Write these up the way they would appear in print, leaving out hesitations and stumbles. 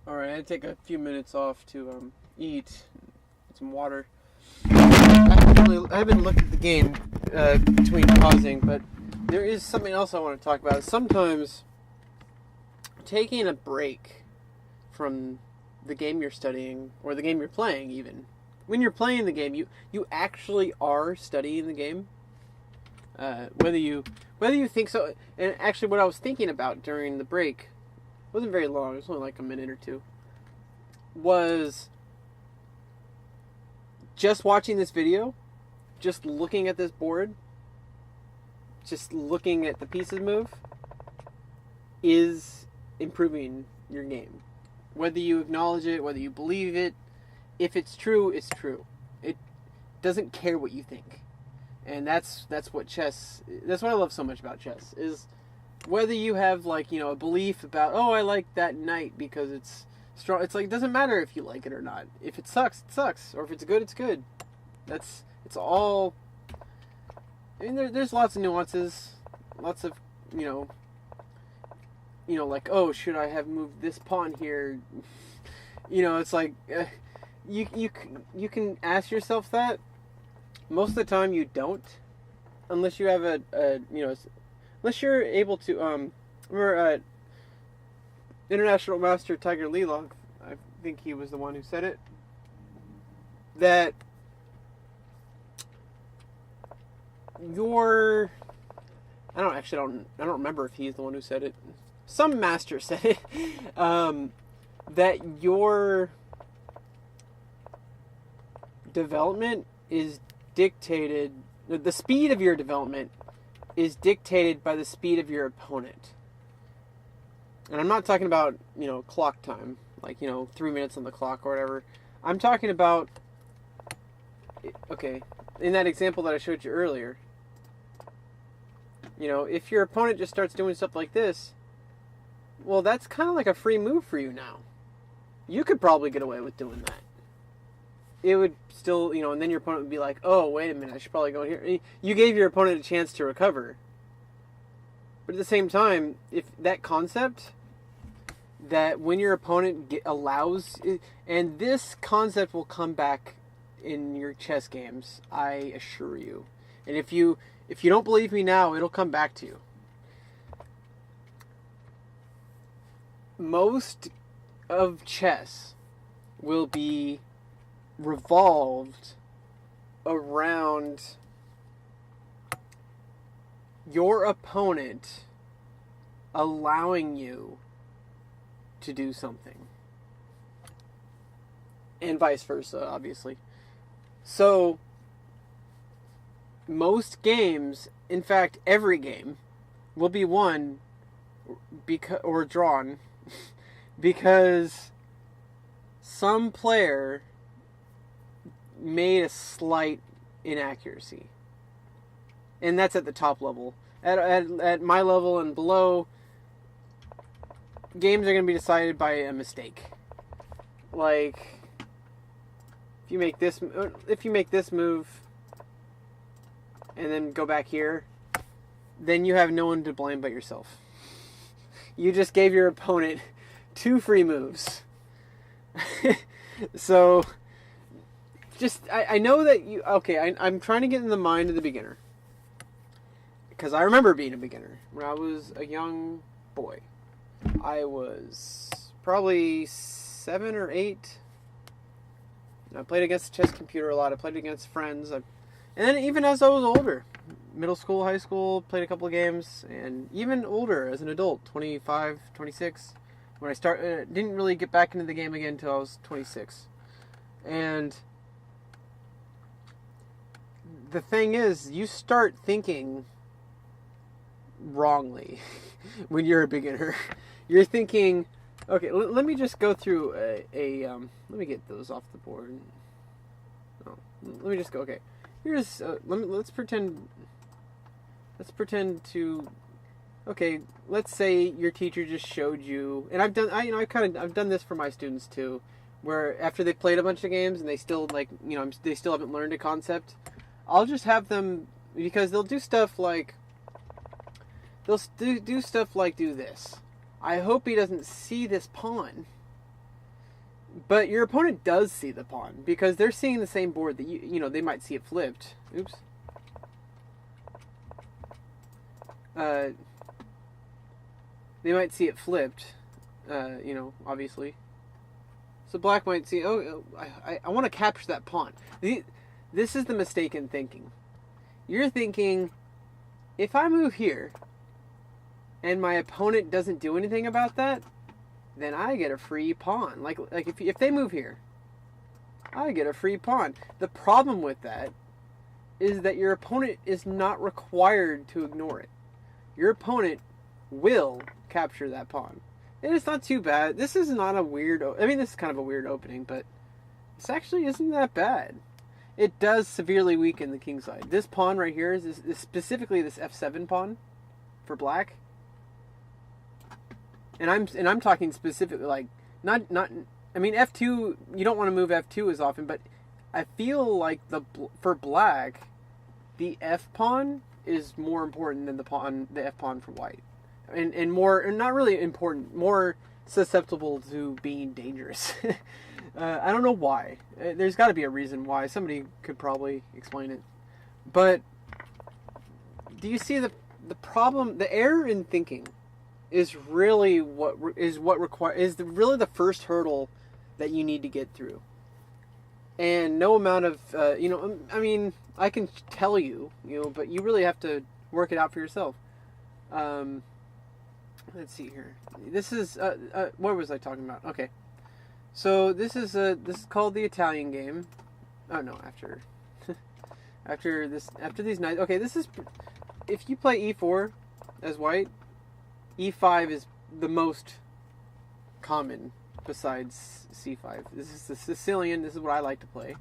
Alright, I take a few minutes off to eat, get some water. I haven't looked at the game between pausing, but there is something else I want to talk about. Sometimes taking a break from the game you're studying, or the game you're playing even. When you're playing the game, you actually are studying the game. Whether you think so. And actually what I was thinking about during the break wasn't very long, it was only like a minute or two, was just watching this video, just looking at this board, just looking at the pieces move, is improving your game. Whether you acknowledge it, whether you believe it, if it's true, it's true. It doesn't care what you think. And that's what chess, that's what I love so much about chess, is whether you have like, a belief about, oh, I like that knight because it's strong. It's like, it doesn't matter if you like it or not. If it sucks, it sucks. Or if it's good, it's good. It's all, I mean, there's lots of nuances, lots of, like, oh, should I have moved this pawn here? It's like, you can ask yourself that. Most of the time you don't, unless you have unless you're able to, remember, International Master Tiger Lelong, I think he was the one who said it, that I don't remember if he's the one who said it. Some master said it, that your development is dictated, the speed of your development is dictated by the speed of your opponent. And I'm not talking about, clock time, like, 3 minutes on the clock or whatever. I'm talking about, okay, in that example that I showed you earlier, if your opponent just starts doing stuff like this, well, that's kind of like a free move for you now. You could probably get away with doing that. It would still, and then your opponent would be like, oh, wait a minute, I should probably go here. You gave your opponent a chance to recover. But at the same time, if that concept, that when your opponent allows, and this concept will come back in your chess games, I assure you. And if you don't believe me now, it'll come back to you. Most of chess will be revolved around your opponent allowing you to do something. And vice versa, obviously. So, most games, in fact, every game, will be won or drawn because some player made a slight inaccuracy. And that's at the top level. At my level and below, games are going to be decided by a mistake. Like, if you make this move and then go back here, then you have no one to blame but yourself. You just gave your opponent 2 free moves. So, I know that you, okay, I'm trying to get in the mind of the beginner. Because I remember being a beginner when I was a young boy. I was probably 7 or 8. And I played against the chess computer a lot. I played against friends. And then even as I was older, middle school, high school, played a couple of games. And even older as an adult, 25, 26. When I didn't really get back into the game again until I was 26. And the thing is, you start thinking wrongly when you're a beginner. You're thinking, okay, let me just go through let me get those off the board. Oh, let me just go. Okay, here's let's pretend to. Okay, let's say your teacher just showed you, and I've done this for my students too, where after they've played a bunch of games and they still they still haven't learned a concept, I'll just have them, because they'll do stuff like do this. I hope he doesn't see this pawn. But your opponent does see the pawn because they're seeing the same board that you know, they might see it flipped. Oops. They might see it flipped, you know, obviously. So black might see, oh, I want to capture that pawn. This is the mistaken thinking. You're thinking, if I move here, and my opponent doesn't do anything about that, then I get a free pawn. Like if they move here, I get a free pawn. The problem with that is that your opponent is not required to ignore it. Your opponent will capture that pawn. And it's not too bad. This is not a weird... I mean, this is kind of a weird opening, but this actually isn't that bad. It does severely weaken the king side. This pawn right here is specifically this f7 pawn for black. And I'm talking specifically, like, not I mean, f2, you don't want to move f2 as often, but I feel like for black, the f pawn is more important than the f pawn for white. And more, not really important, more susceptible to being dangerous. I don't know why. There's got to be a reason why. Somebody could probably explain it. But do you see the problem? The error in thinking is really really the first hurdle that you need to get through. And no amount of you know, I mean, I can tell you, you know, but you really have to work it out for yourself. Let's see here. This is what was I talking about? Okay, so this is called the Italian game. Oh no, after these knights. Okay, this is if you play e4 as white, e5 is the most common besides c5. This is the Sicilian. This is what I like to play,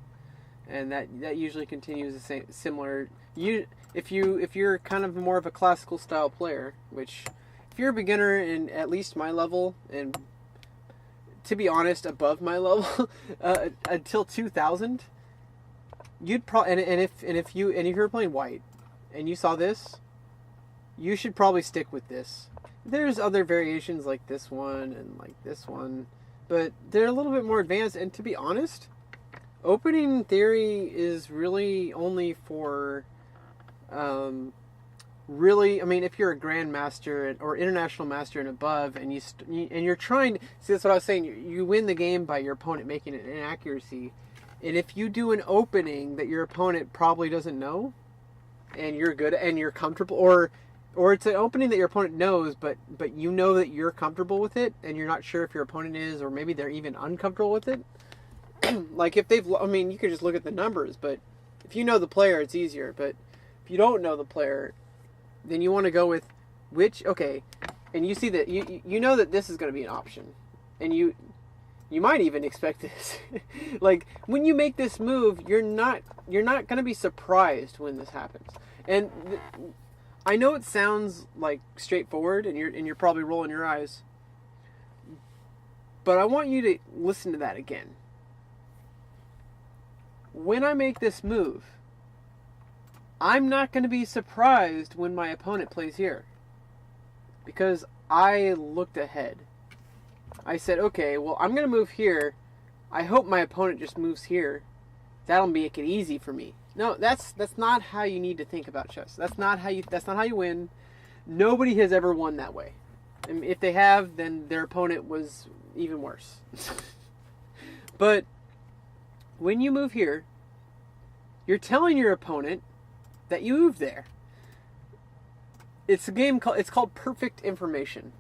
and that usually continues the same similar. If you're kind of more of a classical style player, which if you're a beginner in at least my level, and to be honest, above my level, until 2000, you'd probably and if you're playing white, and you saw this, you should probably stick with this. There's other variations like this one and like this one, but they're a little bit more advanced. And to be honest, opening theory is really only for really, I mean, if you're a grandmaster or international master and above, and you're trying to see, that's what I was saying. You win the game by your opponent making an inaccuracy, and if you do an opening that your opponent probably doesn't know, and you're good and you're comfortable, or it's an opening that your opponent knows, but you know that you're comfortable with it, and you're not sure if your opponent is, or maybe they're even uncomfortable with it. Like if I mean, you could just look at the numbers, but if you know the player, it's easier. But if you don't know the player, then you want to go with okay, and you see that you know that this is going to be an option, and you might even expect this. Like when you make this move, you're not going to be surprised when this happens. And I know it sounds like straightforward, and you're probably rolling your eyes, but I want you to listen to that again. When I make this move, I'm not going to be surprised when my opponent plays here, because I looked ahead. I said, okay, well, I'm going to move here. I hope my opponent just moves here. That'll make it easy for me. No, that's not how you need to think about chess. That's not how you win. Nobody has ever won that way. And if they have, then their opponent was even worse. But when you move here, you're telling your opponent that you moved there. It's called perfect information.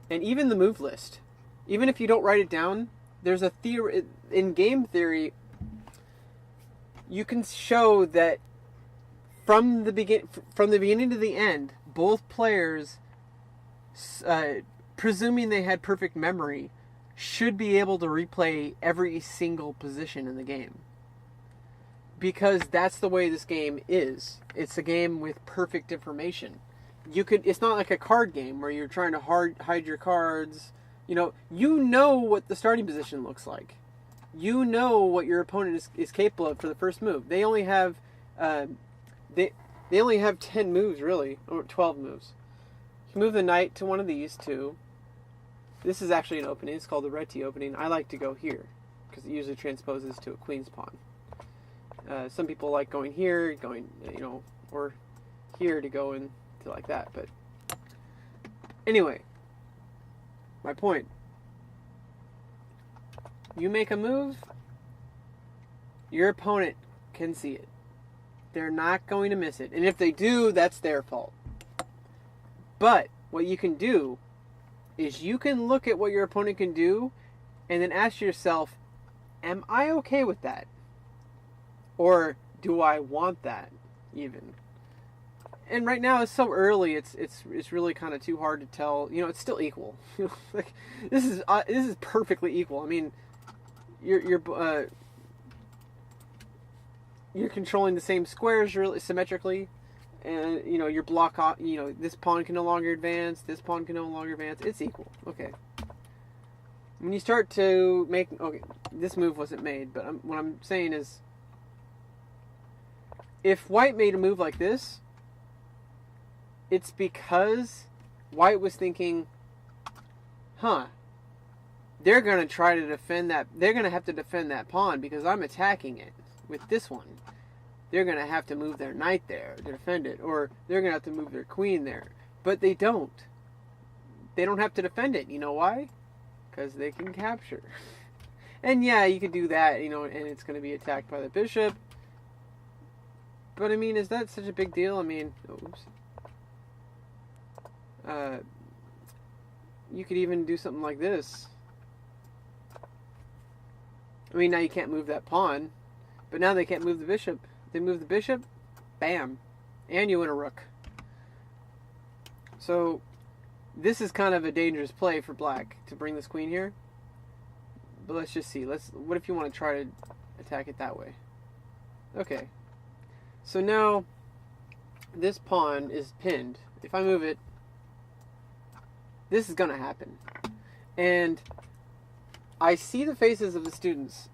And even the move list, even if you don't write it down, there's a theory in game theory. You can show that from the beginning to the end, both players, presuming they had perfect memory, should be able to replay every single position in the game. Because that's the way this game is. It's a game with perfect information. It's not like a card game where you're trying to hide your cards. You know what the starting position looks like. You know what your opponent is capable of for the first move. They only have they only have 10 moves really, or 12 moves. You move the knight to one of these two. This is actually an opening. It's called the red T opening. I like to go here because it usually transposes to a queen's pawn. Some people like going here, or here to go into like that. But anyway, my point. You make a move, your opponent can see it. They're not going to miss it. And if they do, that's their fault. But what you can do is you can look at what your opponent can do and then ask yourself, am I okay with that? Or do I want that even? And right now it's so early, it's really kind of too hard to tell. It's still equal. Like this is perfectly equal. I mean, you're controlling the same squares really symmetrically, and your block. This pawn can no longer advance. This pawn can no longer advance. It's equal. Okay. When you start to make this move wasn't made, but what I'm saying is, if White made a move like this, it's because White was thinking, they're going to try to defend that. They're going to have to defend that pawn because I'm attacking it with this one. They're going to have to move their knight there to defend it, or they're going to have to move their queen there. But they don't. They don't have to defend it. You know why? Because they can capture. And yeah, you could do that, and it's going to be attacked by the bishop. But I mean, is that such a big deal? I mean, oops. You could even do something like this. I mean, now you can't move that pawn, but now they can't move the bishop. If they move the bishop, bam, and you win a rook. So this is kind of a dangerous play for black to bring this queen here. But let's just see. What if you want to try to attack it that way? Okay. So now this pawn is pinned. If I move it, this is going to happen. And I see the faces of the students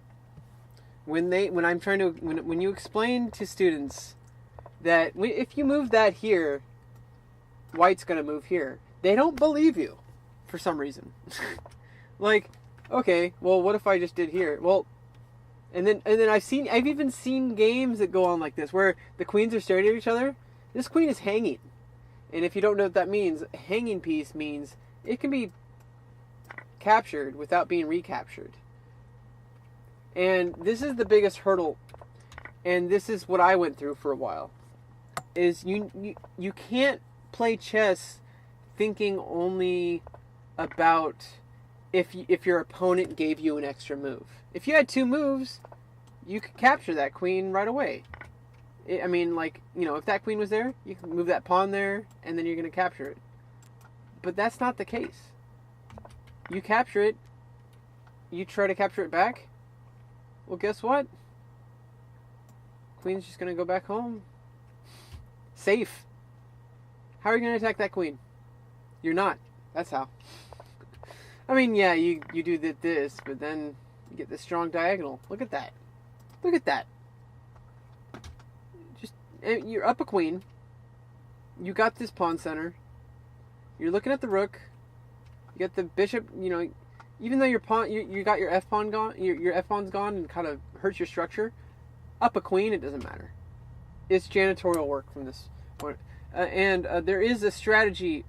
when you explain to students that if you move that here, White's going to move here. They don't believe you for some reason. Like, okay, well, what if I just did here? Well, and then I've even seen games that go on like this where the queens are staring at each other. This queen is hanging. And if you don't know what that means, a hanging piece means it can be captured without being recaptured. And this is the biggest hurdle, and this is what I went through for a while, is you can't play chess thinking only about if your opponent gave you an extra move. If you had two moves, you could capture that queen right away. I mean, like, if that queen was there, you can move that pawn there, and then you're going to capture it. But that's not the case. You capture it, you try to capture it back, well, guess what? Queen's just going to go back home. Safe. How are you going to attack that queen? You're not. That's how. I mean, yeah, you do this, but then you get this strong diagonal. Look at that. Look at that. You're up a queen. You got this pawn center. You're looking at the rook. You get the bishop. Even though your pawn, you got your f pawn gone. Your f pawn's gone and kind of hurts your structure. Up a queen, it doesn't matter. It's janitorial work from this point. And there is a strategy,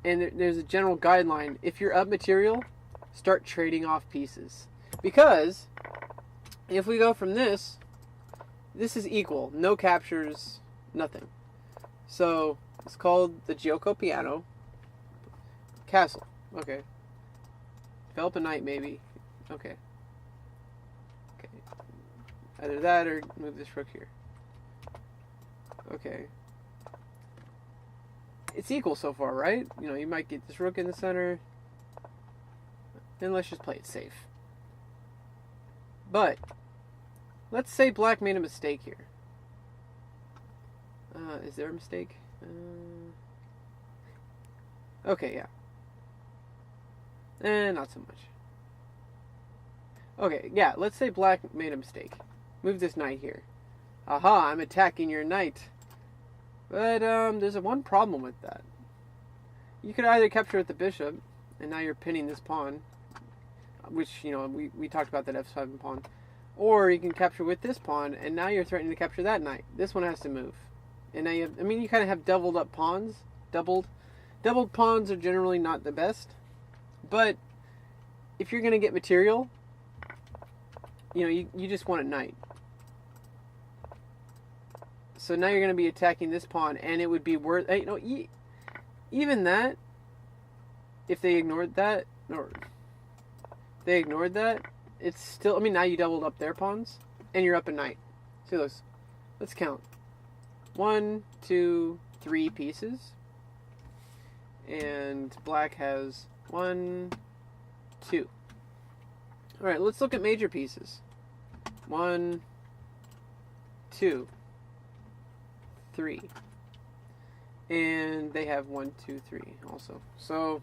and there's a general guideline. If you're up material, start trading off pieces, because if we go from this is equal. No captures, nothing. So it's called the Giocco Piano. Castle. Okay. Develop a knight, maybe. Okay. Okay. Either that or move this rook here. Okay. It's equal so far, right? You might get this rook in the center. Then let's just play it safe. But let's say black made a mistake here. Is there a mistake? Okay, yeah. Not so much. Okay, yeah, let's say black made a mistake. Move this knight here. Aha, I'm attacking your knight. But there's one problem with that. You could either capture with the bishop, and now you're pinning this pawn, which, you know, we talked about that f7 pawn. Or you can capture with this pawn, and now you're threatening to capture that knight. This one has to move. And now you have, I mean, you kind of have doubled up pawns. Doubled pawns are generally not the best. But if you're going to get material, you know, you just want a knight. So now you're going to be attacking this pawn, and it would be worth, you know, even that, if they ignored that, it's still, I mean, now you doubled up their pawns, and you're up a knight. See those? Let's count. 1, 2, 3 pieces. And black has 1, 2. Alright, let's look at major pieces. 1, 2, 3. And they have 1, 2, 3 also. So,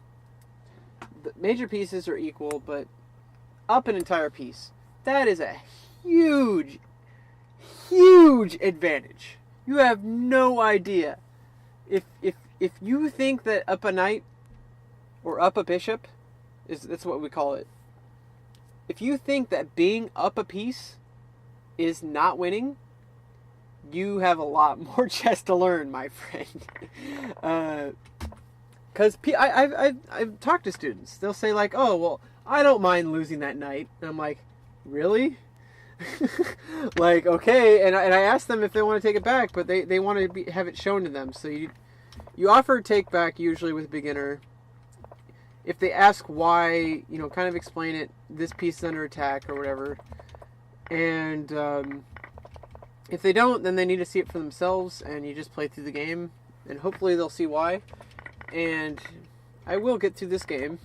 the major pieces are equal, but up an entire piece. That is a huge, huge advantage. You have no idea. If you think that up a knight or up a bishop, that's what we call it. If you think that being up a piece is not winning, you have a lot more chess to learn, my friend. Because I've talked to students. They'll say like, oh, well, I don't mind losing that knight. And I'm like, really? Like, okay. And I asked them if they want to take it back, but they want to have it shown to them. So you offer take back usually with a beginner. If they ask why, you know, kind of explain it. This piece is under attack or whatever. And if they don't, then they need to see it for themselves. And you just play through the game. And hopefully they'll see why. And I will get through this game.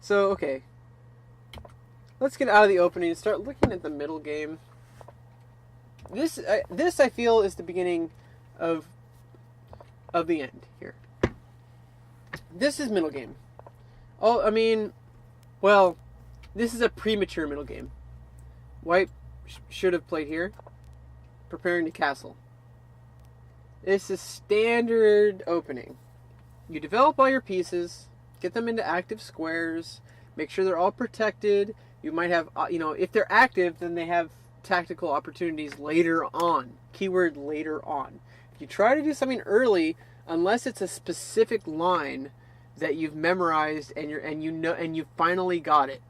So, okay. Let's get out of the opening and start looking at the middle game. This I feel is the beginning of the end here. This is middle game. Oh, I mean, well, this is a premature middle game. White should have played here, preparing to castle. This is standard opening. You develop all your pieces, get them into active squares, make sure they're all protected. You might have, you know, if they're active, then they have tactical opportunities later on. Keyword later on. If you try to do something early, unless it's a specific line that you've memorized and you finally got it,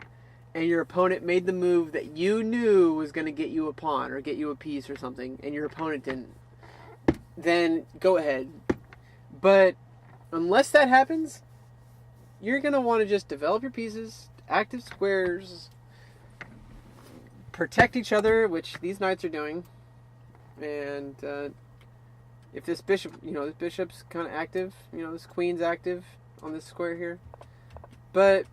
and your opponent made the move that you knew was going to get you a pawn or get you a piece or something, and your opponent didn't, then go ahead. But unless that happens, you're going to want to just develop your pieces, active squares, protect each other, which these knights are doing. And if this bishop, you know, this bishop's kind of active, you know, this queen's active on this square here. But,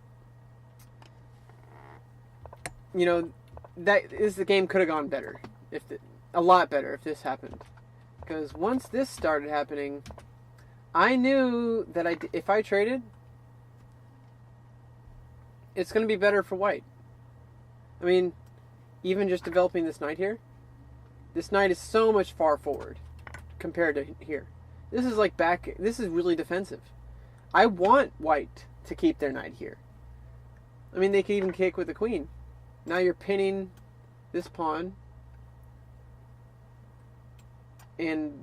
you know, the game could have gone better. A lot better if this happened. Because once this started happening, I knew that if I traded, it's going to be better for white. I mean, even just developing this knight here, this knight is so much far forward compared to here. This is like this is really defensive. I want white to keep their knight here. I mean, they could even kick with the queen. Now you're pinning this pawn. And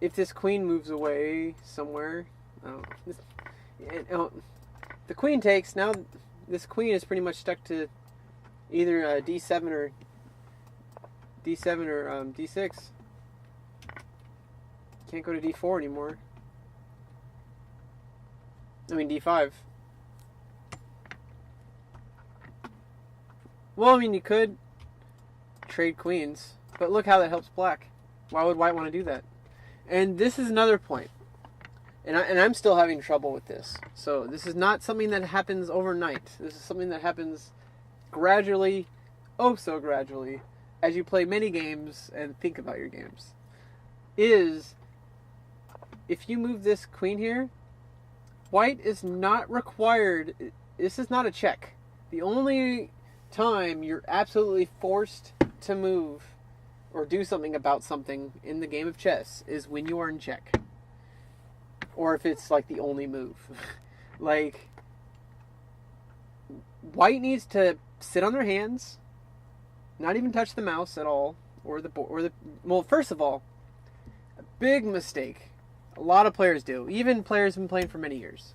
if this queen moves away somewhere, I don't know. The queen takes. Now this queen is pretty much stuck to either d7 or d6. Can't go to d4 anymore. I mean d5. Well, I mean you could trade queens, but look how that helps black. Why would white want to do that? And this is another point. And I'm still having trouble with this. So this is not something that happens overnight. This is something that happens gradually, oh so gradually, as you play many games and think about your games. Is, if you move this queen here, white is not required. This is not a check. The only time you're absolutely forced to move or do something about something in the game of chess is when you are in check. Or if it's like the only move. Like, white needs to sit on their hands, not even touch the mouse at all, or the well, first of all, a big mistake a lot of players do, even players who've been playing for many years,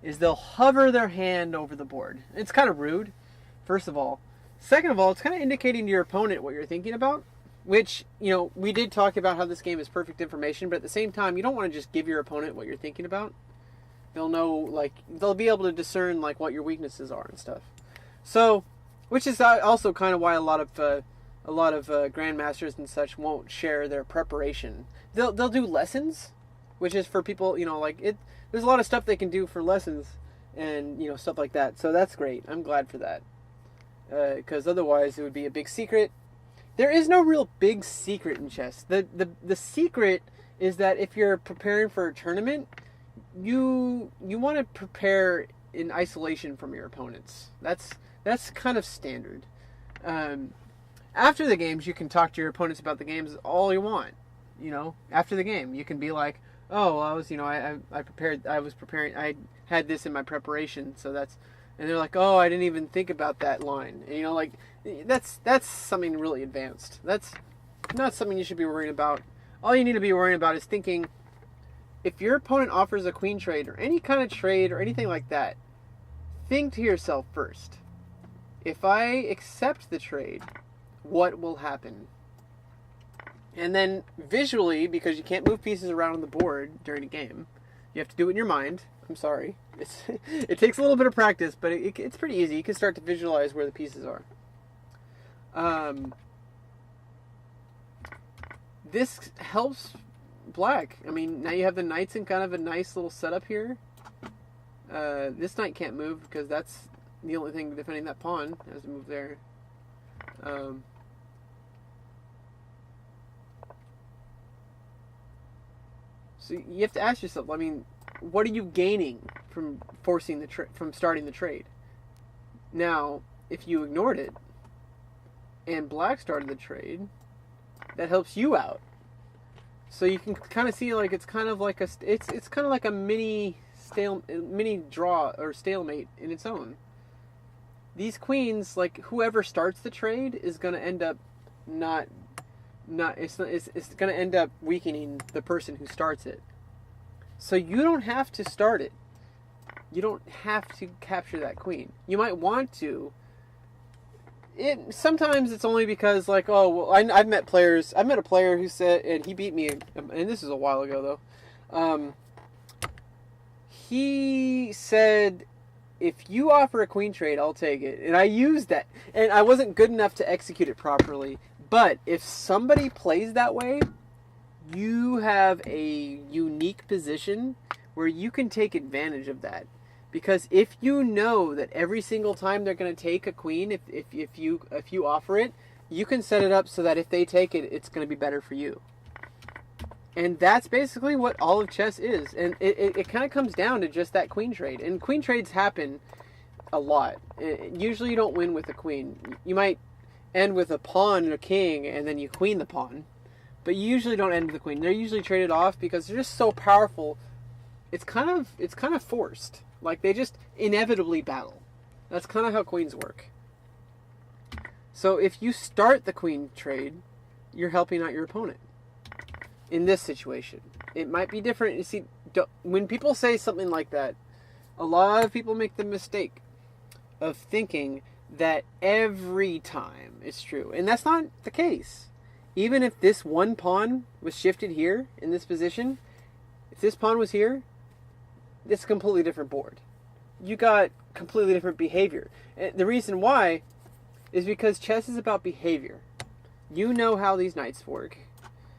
is they'll hover their hand over the board. It's kind of rude, first of all. Second of all, it's kind of indicating to your opponent what you're thinking about, which, we did talk about how this game is perfect information, but at the same time, you don't want to just give your opponent what you're thinking about. They'll know, they'll be able to discern, what your weaknesses are and stuff. So, which is also kind of why a lot of grandmasters and such won't share their preparation. They'll do lessons, which is for people, there's a lot of stuff they can do for lessons and, stuff like that. So that's great. I'm glad for that. Because otherwise it would be a big secret. There is no real big secret in chess. The secret is that if you're preparing for a tournament, you want to prepare in isolation from your opponents. That's kind of standard. After the games, you can talk to your opponents about the games all you want. After the game, you can be like, "Oh, I was preparing. I had this in my preparation, so that's." And they're like, "Oh, I didn't even think about that line." And, that's something really advanced. That's not something you should be worrying about. All you need to be worrying about is thinking, if your opponent offers a queen trade or any kind of trade or anything like that, think to yourself first, if I accept the trade, what will happen? And then visually, because you can't move pieces around on the board during a game, you have to do it in your mind. I'm sorry. It takes a little bit of practice, but it's pretty easy. You can start to visualize where the pieces are. This helps black. I mean, now you have the knights in kind of a nice little setup here. This knight can't move because that's the only thing defending that pawn. It has to move there. So you have to ask yourself, what are you gaining from from starting the trade? Now, if you ignored it and black started the trade, that helps you out. So you can kind of see it's kind of like a mini draw or stalemate in its own. These queens, whoever starts the trade is going to end up it's going to end up weakening the person who starts it. So you don't have to start it. You don't have to capture that queen. You might want to. Sometimes it's only because I've met players. I met a player who said, and he beat me, and this is a while ago though. He said, if you offer a queen trade, I'll take it. And I used that, and I wasn't good enough to execute it properly. But if somebody plays that way, you have a unique position where you can take advantage of that. Because if you know that every single time they're going to take a queen, if you offer it, you can set it up so that if they take it, it's going to be better for you. And that's basically what all of chess is. And it kind of comes down to just that queen trade. And queen trades happen a lot. Usually you don't win with a queen. You might end with a pawn and a king, and then you queen the pawn. But you usually don't end with the queen. They're usually traded off because they're just so powerful. It's kind of forced. They just inevitably battle. That's kind of how queens work. So if you start the queen trade, you're helping out your opponent. In this situation, it might be different. You see, when people say something like that, a lot of people make the mistake of thinking that every time it's true. And that's not the case. Even if this one pawn was shifted here in this position, if this pawn was here, it's a completely different board. You got completely different behavior. And the reason why is because chess is about behavior. You know how these knights work.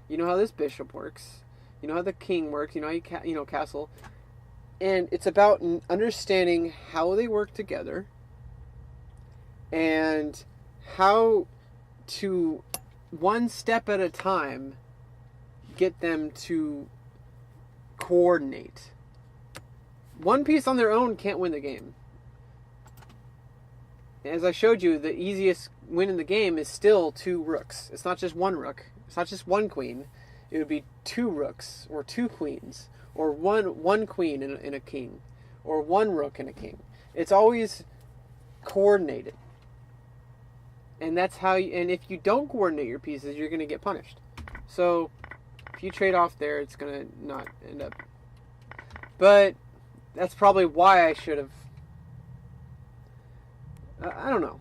You know how this bishop works. You know how the king works. You know how you castle. And it's about understanding how they work together and how to, one step at a time, get them to coordinate. One piece on their own can't win the game. As I showed you, the easiest win in the game is still 2 rooks. It's not just 1 rook. It's not just 1 queen. It would be 2 rooks or 2 queens or one queen and a king, or one rook and a king. It's always coordinated. And that's how you, and if you don't coordinate your pieces, you're going to get punished. So if you trade off there, it's going to not end up. But that's probably why I should have. I don't know.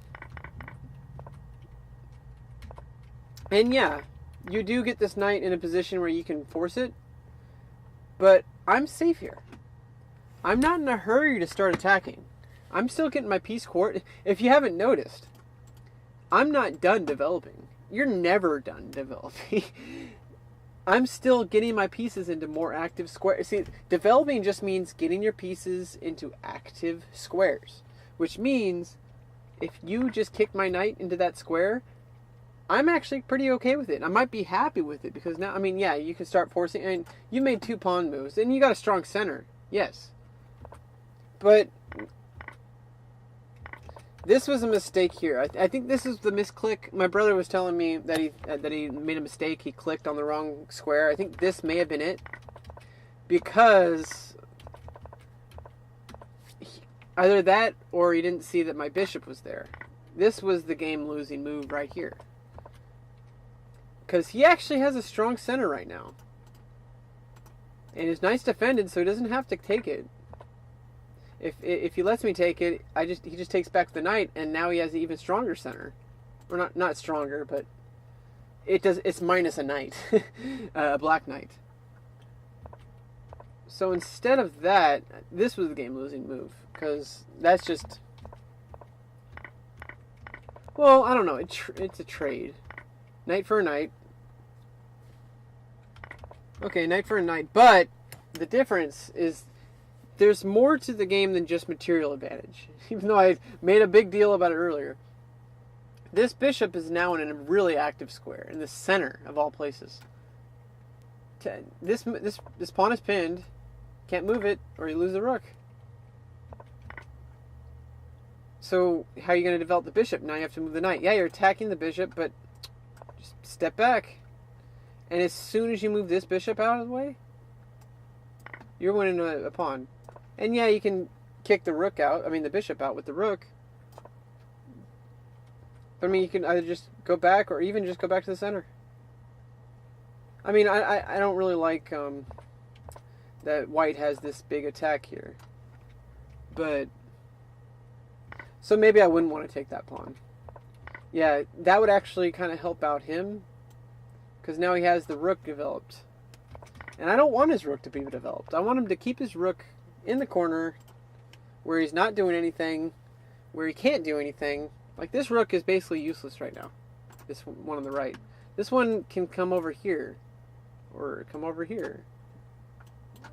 And yeah, you do get this knight in a position where you can force it. But I'm safe here. I'm not in a hurry to start attacking. I'm still getting my piece court. If you haven't noticed, I'm not done developing. You're never done developing. I'm still getting my pieces into more active squares. See, developing just means getting your pieces into active squares. Which means, if you just kick my knight into that square, I'm actually pretty okay with it. I might be happy with it, because now, I mean, yeah, you can start forcing, and you made 2 pawn moves, and you got a strong center. Yes. But this was a mistake here. I think this is the misclick. My brother was telling me that he made a mistake. He clicked on the wrong square. I think this may have been it, because either that or he didn't see that my bishop was there. This was the game-losing move right here, because he actually has a strong center right now, and his knight's defended, so he doesn't have to take it. If he lets me take it, he just takes back the knight, and now he has an even stronger center, or not stronger, but it's minus a knight, a black knight. So instead of that, this was the game-losing move, because that's just, well, I don't know. It's a trade, knight for a knight. Okay, knight for a knight, but the difference is, there's more to the game than just material advantage. Even though I made a big deal about it earlier. This bishop is now in a really active square, in the center of all places. This pawn is pinned. Can't move it, or you lose the rook. So, how are you going to develop the bishop? Now you have to move the knight. Yeah, you're attacking the bishop, but just step back. And as soon as you move this bishop out of the way, you're winning a pawn. And yeah, you can kick the rook out, the bishop out with the rook. But you can either just go back, or even just go back to the center. I don't really like that white has this big attack here. But, so maybe I wouldn't want to take that pawn. Yeah, that would actually kind of help out him, because now he has the rook developed. And I don't want his rook to be developed. I want him to keep his rook in the corner where he's not doing anything, where he can't do anything. Like, this rook is basically useless right now. This one on the right. This one can come over here, or come over here,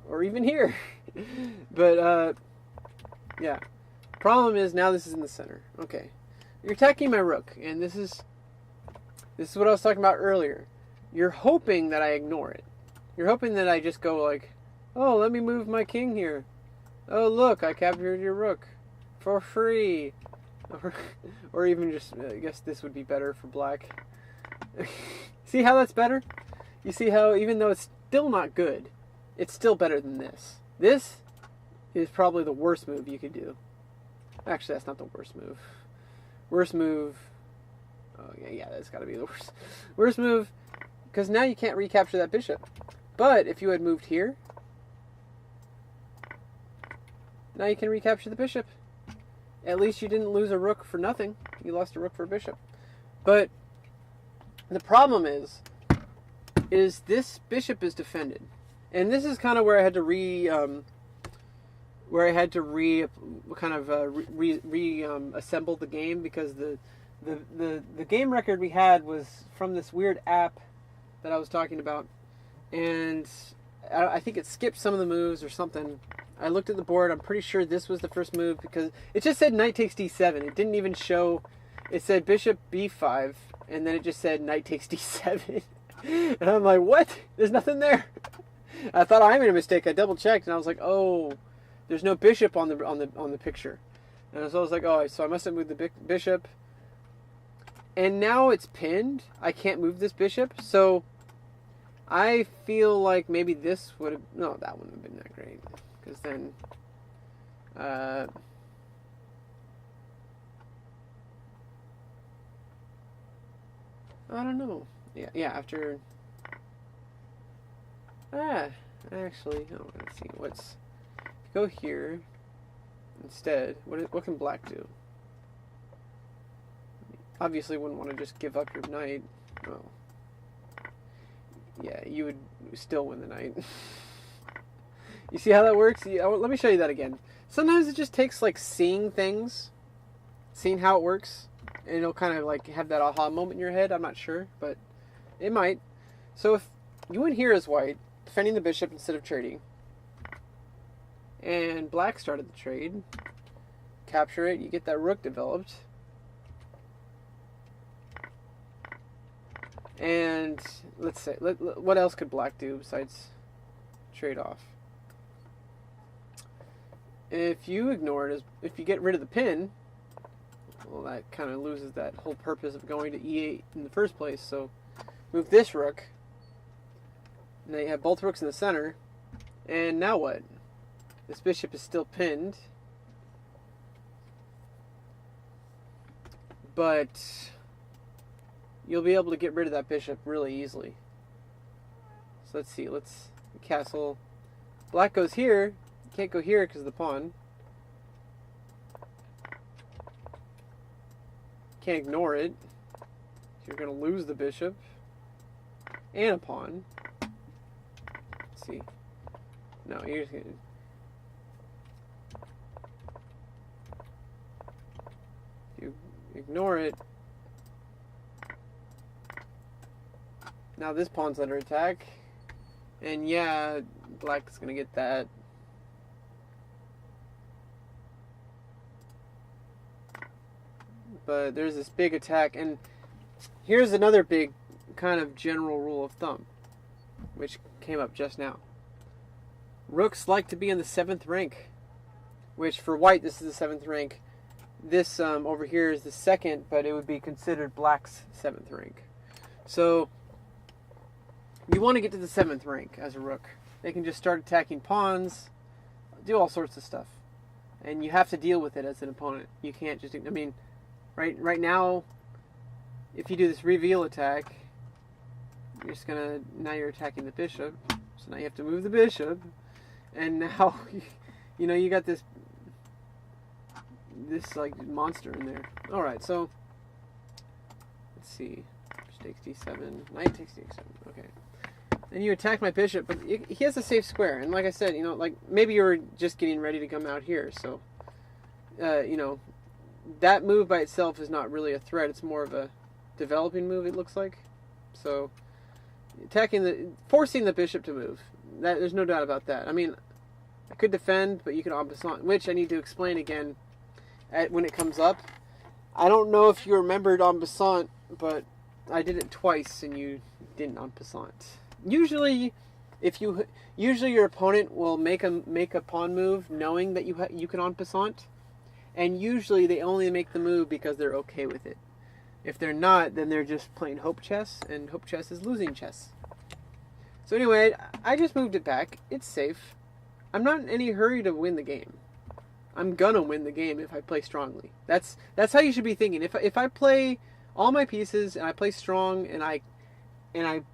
or even here. But, yeah. Problem is, now this is in the center. Okay. You're attacking my rook, and this is what I was talking about earlier. You're hoping that I ignore it. You're hoping that I just go like, oh, let me move my king here. Oh, look, I captured your rook for free. Or even just, I guess this would be better for black. See how that's better? You see how, even though it's still not good, it's still better than this. This is probably the worst move you could do. Actually, that's not the worst move. Worst move, oh yeah, that's got to be the worst. Worst move, because now you can't recapture that bishop. But if you had moved here, now you can recapture the bishop. At least you didn't lose a rook for nothing. You lost a rook for a bishop. But the problem is this bishop is defended. And this is kind of where I had to assemble the game, because the game record we had was from this weird app that I was talking about. And I think it skipped some of the moves or something. I looked at the board. I'm pretty sure this was the first move, because it just said knight takes d7. It didn't even show. It said bishop b5, and then it just said knight takes d7. And I'm like, what? There's nothing there. I thought I made a mistake. I double checked, and I was like, oh, there's no bishop on the picture. And so I was like, oh, so I must have moved the bishop. And now it's pinned. I can't move this bishop, so I feel like maybe this would have... No, that wouldn't have been that great. Because then I don't know. Yeah, after... actually, let's see, go here, instead, what can black do? Obviously wouldn't want to just give up your knight. Well, yeah, you would still win the knight. You see how that works? Let me show you that again. Sometimes it just takes, like, seeing things, seeing how it works, and it'll kind of, like, have that aha moment in your head. I'm not sure, but it might. So if you went here as white, defending the bishop instead of trading, and black started the trade, capture it, you get that rook developed, and let's say, what else could black do besides trade off? If you ignore it, if you get rid of the pin, well, that kind of loses that whole purpose of going to e8 in the first place. So move this rook. Now you have both rooks in the center. And now what? This bishop is still pinned. But you'll be able to get rid of that bishop really easily. So let's see. Let's castle. Black goes here. Can't go here because of the pawn. Can't ignore it. You're going to lose the bishop and a pawn. Let's see. No, you're just going to... You ignore it. Now this pawn's under attack. And yeah, black is going to get that. But there's this big attack, and here's another big kind of general rule of thumb, which came up just now. Rooks like to be in the 7th rank, which for white this is the 7th rank. This over here is the 2nd, but it would be considered black's 7th rank. So you want to get to the 7th rank as a rook. They can just start attacking pawns, do all sorts of stuff, and you have to deal with it as an opponent. You can't just, I mean, right now, if you do this reveal attack, you're just gonna, now you're attacking the bishop, so now you have to move the bishop, and now, you know, you got this like monster in there. Alright, so, let's see, bishop takes d7, knight takes d7, okay. Then you attack my bishop, but he has a safe square, and like I said, you know, like, maybe you're just getting ready to come out here, so, you know, that move by itself is not really a threat. It's more of a developing move, it looks like. So, forcing the bishop to move. There's no doubt about that. I mean, I could defend, but you can en passant, which I need to explain again when it comes up. I don't know if you remembered en passant, but I did it twice and you didn't en passant. Usually your opponent will make a pawn move knowing that you can en passant. And usually they only make the move because they're okay with it. If they're not, then they're just playing hope chess, and hope chess is losing chess. So anyway, I just moved it back. It's safe. I'm not in any hurry to win the game. I'm gonna win the game if I play strongly. That's how you should be thinking. If I play all my pieces and I play strong and I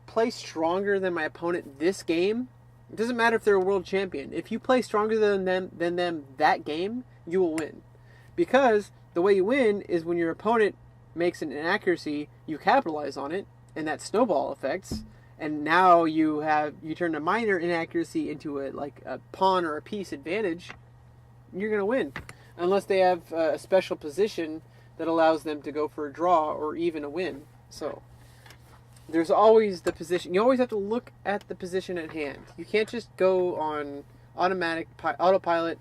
play stronger than my opponent this game, it doesn't matter if they're a world champion. If you play stronger than them that game, you will win. Because the way you win is when your opponent makes an inaccuracy, you capitalize on it, and that snowball effects, and now you turn a minor inaccuracy into a pawn or a piece advantage. You're going to win. Unless they have a special position that allows them to go for a draw or even a win. So there's always the position. You always have to look at the position at hand. You can't just go on autopilot.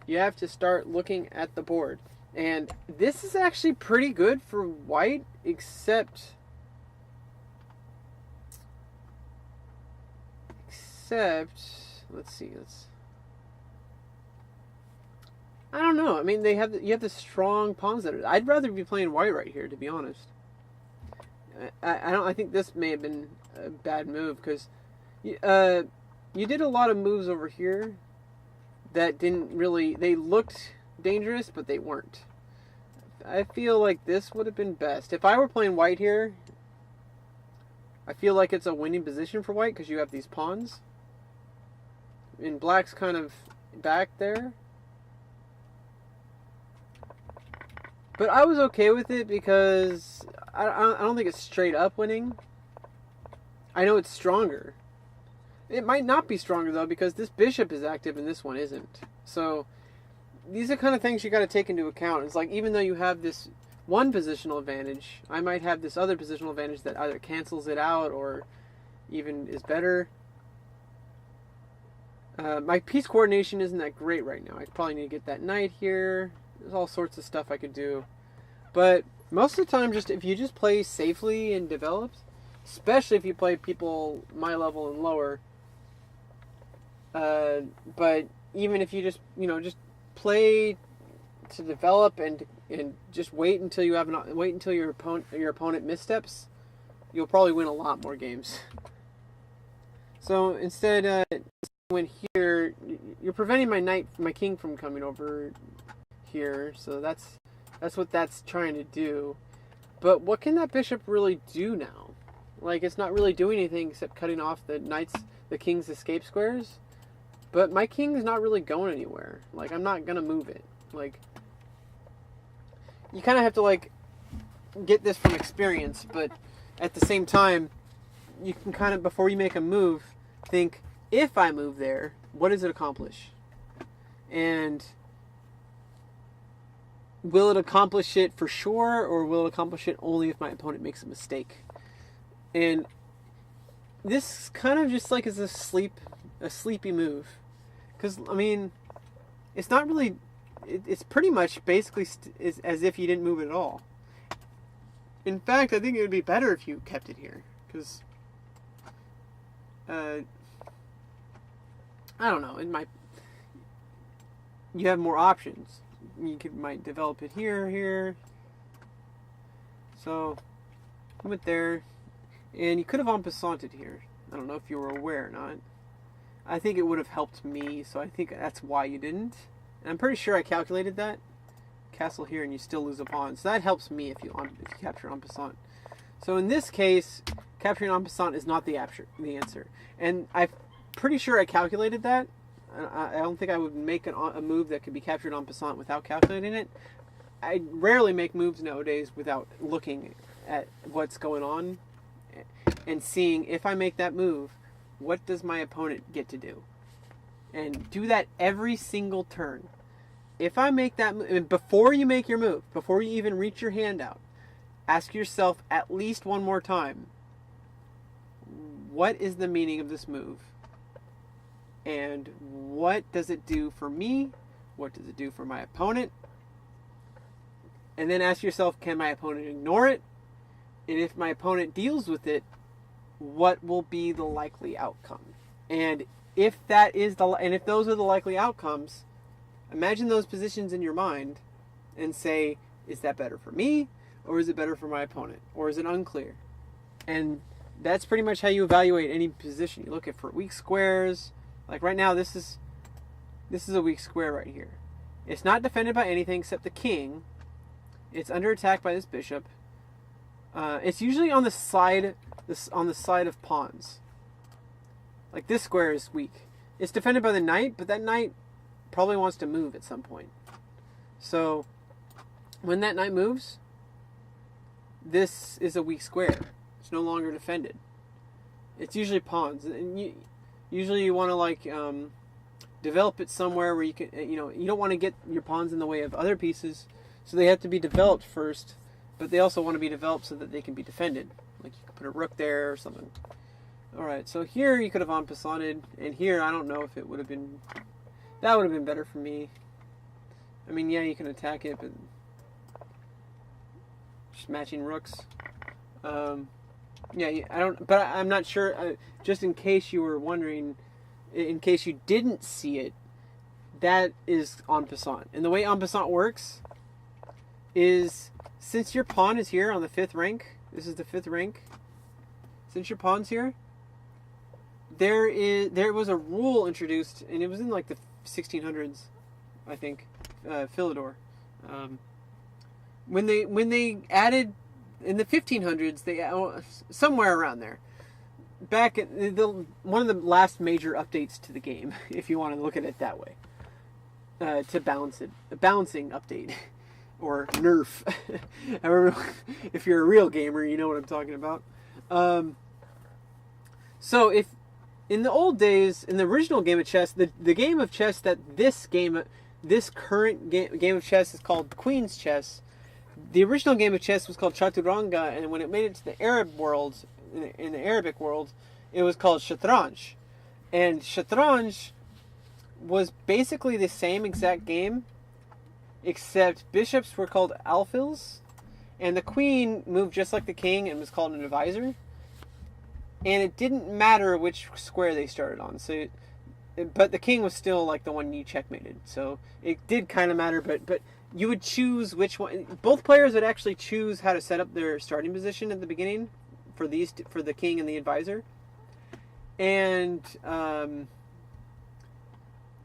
You have to start looking at the board. And this is actually pretty good for white, except let's see, I don't know. I mean, you have the strong pawns that I'd rather be playing white right here, to be honest. I think this may have been a bad move because you did a lot of moves over here that didn't really... They looked dangerous, but they weren't. I feel like this would have been best. If I were playing white here, I feel like it's a winning position for white because you have these pawns. And black's kind of back there. But I was okay with it because I don't think it's straight up winning. I know it's stronger. It might not be stronger though because this bishop is active and this one isn't. So these are kind of things you got to take into account. It's like even though you have this one positional advantage, I might have this other positional advantage that either cancels it out or even is better. My piece coordination isn't that great right now. I probably need to get that knight here. There's all sorts of stuff I could do. But most of the time, just if you just play safely and developed, especially if you play people my level and lower, but even if you just, just play to develop and just wait until you have wait until your opponent missteps, you'll probably win a lot more games. So instead, when here, you're preventing my king from coming over here. So that's what that's trying to do. But what can that bishop really do now? Like, it's not really doing anything except cutting off the king's escape squares. But my king is not really going anywhere. Like, I'm not gonna move it. Like, you kind of have to, like, get this from experience, but at the same time, you can kind of, before you make a move, think, if I move there, what does it accomplish? And will it accomplish it for sure, or will it accomplish it only if my opponent makes a mistake? And this kind of just like is a sleepy move. Because, I mean, it's not really... It's pretty much basically as if you didn't move it at all. In fact, I think it would be better if you kept it here. Because... I don't know. It might... You have more options. Might develop it here. So, I went there. And you could have en passanted here. I don't know if you were aware or not. I think it would have helped me, so I think that's why you didn't. And I'm pretty sure I calculated that. Castle here and you still lose a pawn. So that helps me if you capture en passant. So in this case, capturing en passant is not the answer. And I'm pretty sure I calculated that. I don't think I would make a move that could be captured en passant without calculating it. I rarely make moves nowadays without looking at what's going on and seeing, if I make that move, what does my opponent get to do? And do that every single turn. If I make that move, before you make your move, before you even reach your hand out, ask yourself at least one more time, what is the meaning of this move? And what does it do for me? What does it do for my opponent? And then ask yourself, can my opponent ignore it? And if my opponent deals with it, what will be the likely outcome? And if those are the likely outcomes, imagine those positions in your mind and say, is that better for me, or is it better for my opponent, or is it unclear? And that's pretty much how you evaluate any position. You look at for weak squares. Like right now, this is a weak square right here. It's not defended by anything except the king. It's under attack by this bishop. It's usually on the side of pawns. Like this square is weak. It's defended by the knight, but that knight probably wants to move at some point. So when that knight moves, this is a weak square. It's no longer defended. It's usually pawns, and usually you want to develop it somewhere where you can, you don't want to get your pawns in the way of other pieces, so they have to be developed first. But they also want to be developed so that they can be defended. Like you could put a rook there or something. Alright, so here you could have en passanted, and here I don't know if it would have been... That would have been better for me. I mean, yeah, you can attack it, but... Just matching rooks. Yeah, I don't... But I'm not sure, just in case you were wondering, in case you didn't see it, that is en passant. And the way en passant works is... Since your pawn is here on the 5th rank, this is the 5th rank. Since your pawn's here, there was a rule introduced, and it was in like the 1600s, I think, Philidor. When they added in the 1500s, they somewhere around there, back at one of the last major updates to the game, if you want to look at it that way, to balance it, a balancing update, or nerf. However, if you're a real gamer, you know what I'm talking about. So if in the old days, in the original game of chess, the game of chess that this current game of chess is called Queen's Chess. The original game of chess was called Chaturanga, and when it made it to the Arab world, in the Arabic world, it was called Shatranj. And Shatranj was basically the same exact game, except bishops were called alfils, and the queen moved just like the king and was called an advisor. And it didn't matter which square they started on. But the king was still like the one you checkmated. So it did kind of matter, but you would choose which one. Both players would actually choose how to set up their starting position at the beginning for the king and the advisor. And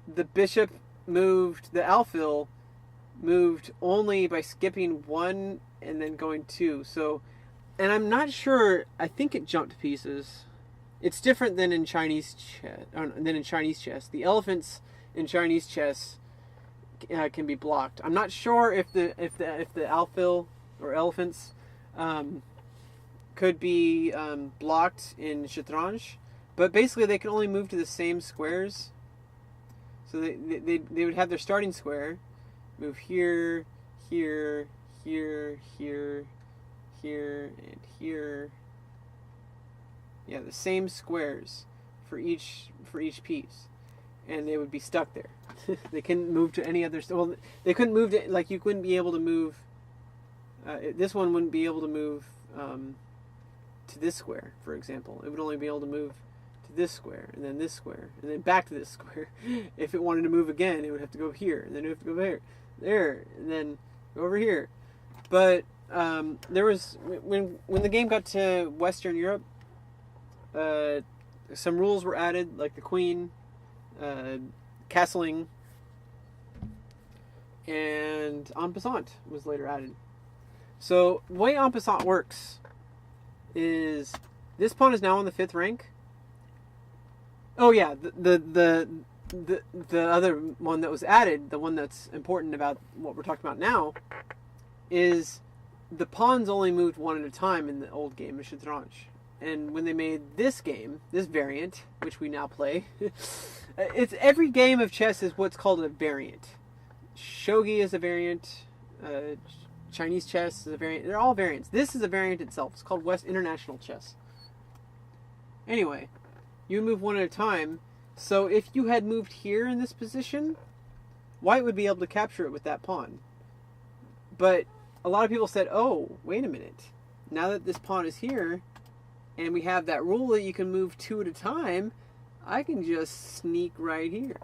the bishop the alfil moved only by skipping one and then going two. So, and I'm not sure. I think it jumped pieces. It's different than in Chinese chess. The elephants in Chinese chess can be blocked. I'm not sure if the alfil or elephants could be blocked in Shatranj, but basically they can only move to the same squares. So they would have their starting square, move here, here, here, here, here, and here. Yeah, the same squares for each piece, and they would be stuck there. They couldn't move to any other. Well, they couldn't move to, like, you couldn't be able to move. This one wouldn't be able to move to this square, for example. It would only be able to move to this square, and then this square, and then back to this square. If it wanted to move again, it would have to go here, and then it would have to go there, and then go over here. But there was when the game got to Western Europe, some rules were added, like the queen, castling, and en passant was later added. So the way en passant works is this pawn is now on the 5th rank. Oh yeah, the other one that was added, the one that's important about what we're talking about now, is the pawns only moved one at a time in the old game of Shatranj. And when they made this game, this variant, which we now play, it's every game of chess is what's called a variant. Shogi is a variant. Chinese chess is a variant. They're all variants. This is a variant itself. It's called West International Chess. Anyway, you move one at a time. So if you had moved here in this position, white would be able to capture it with that pawn. But a lot of people said, oh, wait a minute. Now that this pawn is here, and we have that rule that you can move 2 at a time, I can just sneak right here.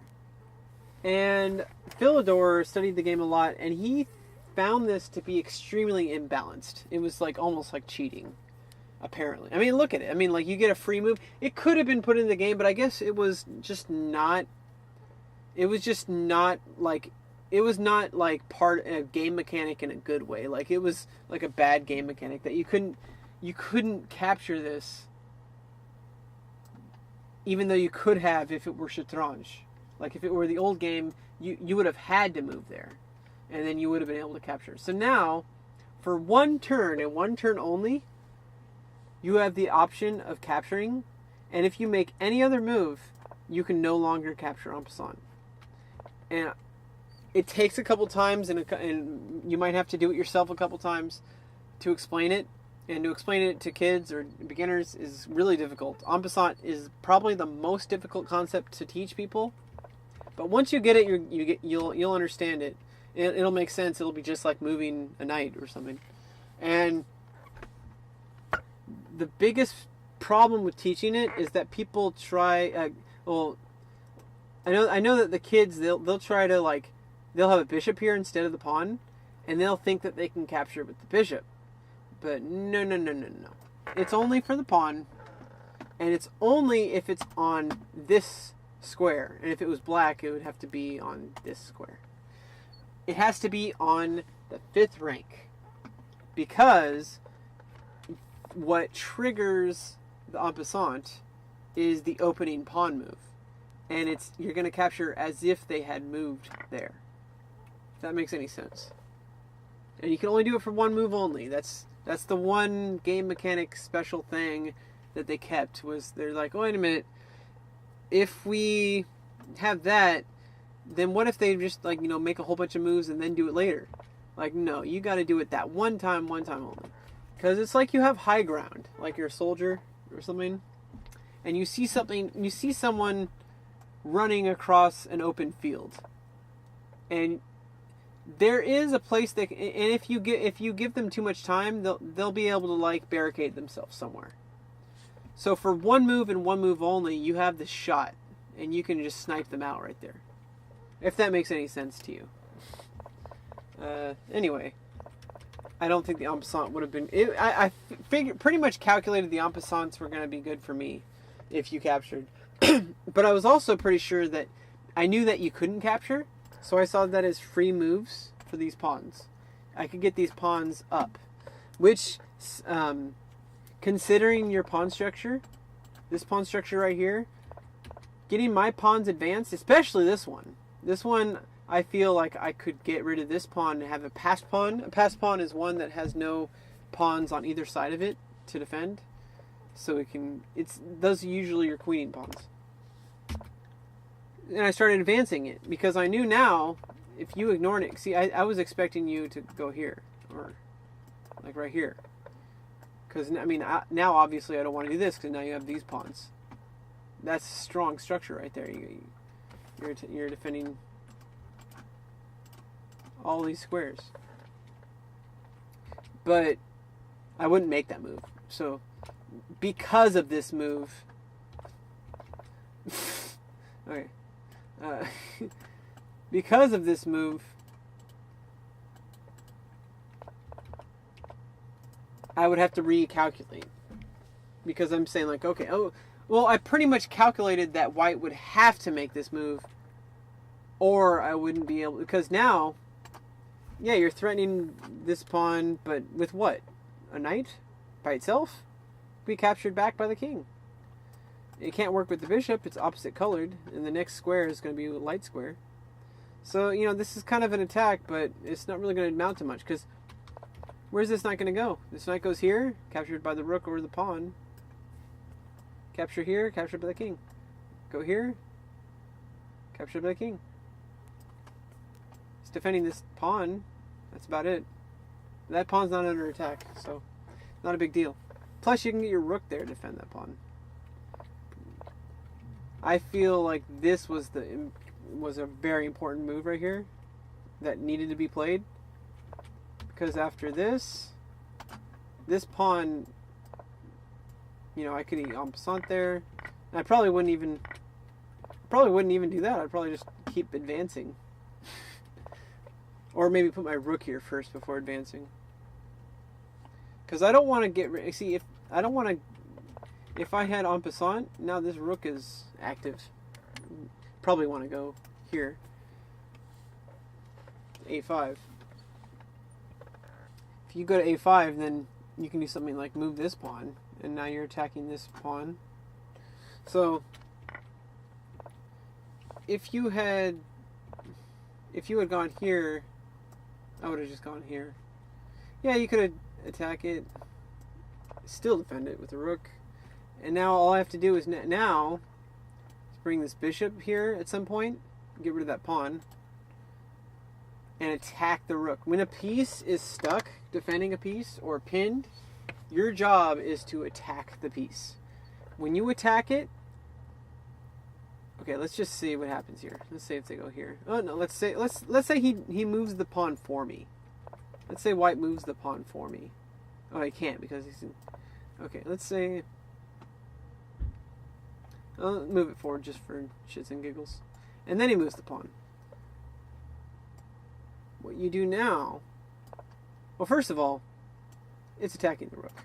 And Philidor studied the game a lot, and he found this to be extremely imbalanced. It was like almost like cheating, apparently. I mean, look at it. I mean, like, you get a free move. It could have been put in the game, but I guess it was just not. It was just not like. It was not like part of a game mechanic in a good way. Like, it was like a bad game mechanic that you couldn't capture this, even though you could have if it were Shatranj. Like, if it were the old game, you would have had to move there, and then you would have been able to capture. So now, for one turn and one turn only, you have the option of capturing, and if you make any other move, you can no longer capture en passant. And it takes a couple times, and you might have to do it yourself a couple times to explain it. And to explain it to kids or beginners is really difficult. En passant is probably the most difficult concept to teach people. But once you get it, you'll understand it. It'll make sense. It'll be just like moving a knight or something. And the biggest problem with teaching it is that people try. I know that the kids they'll try to, like, they'll have a bishop here instead of the pawn, and they'll think that they can capture it with the bishop. But no. It's only for the pawn, and it's only if it's on this square. And if it was black, it would have to be on this square. It has to be on the 5th rank. Because what triggers the en passant is the opening pawn move. And you're going to capture as if they had moved there. If that makes any sense. And you can only do it for one move only. That's the one game mechanic special thing that they kept, was they're like, oh, wait a minute, if we have that, then what if they just make a whole bunch of moves and then do it later? Like, no, you got to do it that one time only. Because it's like you have high ground, like you're a soldier or something, and you see someone running across an open field, and there is a place and if you give them too much time, they'll be able to barricade themselves somewhere. So for one move and one move only, you have this shot, and you can just snipe them out right there. If that makes any sense to you. Anyway, I don't think the en passant would have been. I pretty much calculated the en passants were going to be good for me if you captured. But I was also pretty sure that I knew that you couldn't capture. So I saw that as free moves for these pawns. I could get these pawns up. Which, considering your pawn structure, this pawn structure right here, getting my pawns advanced, especially this one. This one, I feel like I could get rid of this pawn and have a passed pawn. A passed pawn is one that has no pawns on either side of it to defend. So those are usually your queening pawns. And I started advancing it because I knew now, if you ignored it, see, I was expecting you to go here, or like right here. Because, now obviously I don't want to do this because now you have these pawns. That's a strong structure right there. You're defending all these squares. But I wouldn't make that move. So, because of this move... okay. Because of this move, I would have to recalculate. Because I'm saying okay, I pretty much calculated that white would have to make this move, or I wouldn't be able, because now, yeah, you're threatening this pawn, but with what? A knight? By itself? Be captured back by the king. It can't work with the bishop, it's opposite colored, and the next square is going to be a light square. So, this is kind of an attack, but it's not really going to amount to much, because where's this knight going to go? This knight goes here, captured by the rook or the pawn. Capture here, captured by the king. Go here, captured by the king. It's defending this pawn, that's about it. That pawn's not under attack, so not a big deal. Plus, you can get your rook there to defend that pawn. I feel like this was a very important move right here that needed to be played, because after this pawn, I could eat en passant there. And I probably wouldn't even do that. I'd probably just keep advancing, or maybe put my rook here first before advancing, because I don't want to get if I had en passant, now this rook is active. Probably want to go here. A5. If you go to A5, then you can do something like move this pawn, and now you're attacking this pawn. So, if you had gone here, I would have just gone here. Yeah, you could attack it, still defend it with the rook. And now all I have to do is now bring this bishop here at some point, get rid of that pawn, and attack the rook. When a piece is stuck defending a piece or pinned, your job is to attack the piece. When you attack it, okay, let's just see what happens here. Let's say if they go here. Oh no, let's say he moves the pawn for me. Let's say white moves the pawn for me. Oh, he can't because he's in. Okay, let's say. I'll move it forward just for shits and giggles. And then he moves the pawn. What you do now... Well, first of all, it's attacking the rook.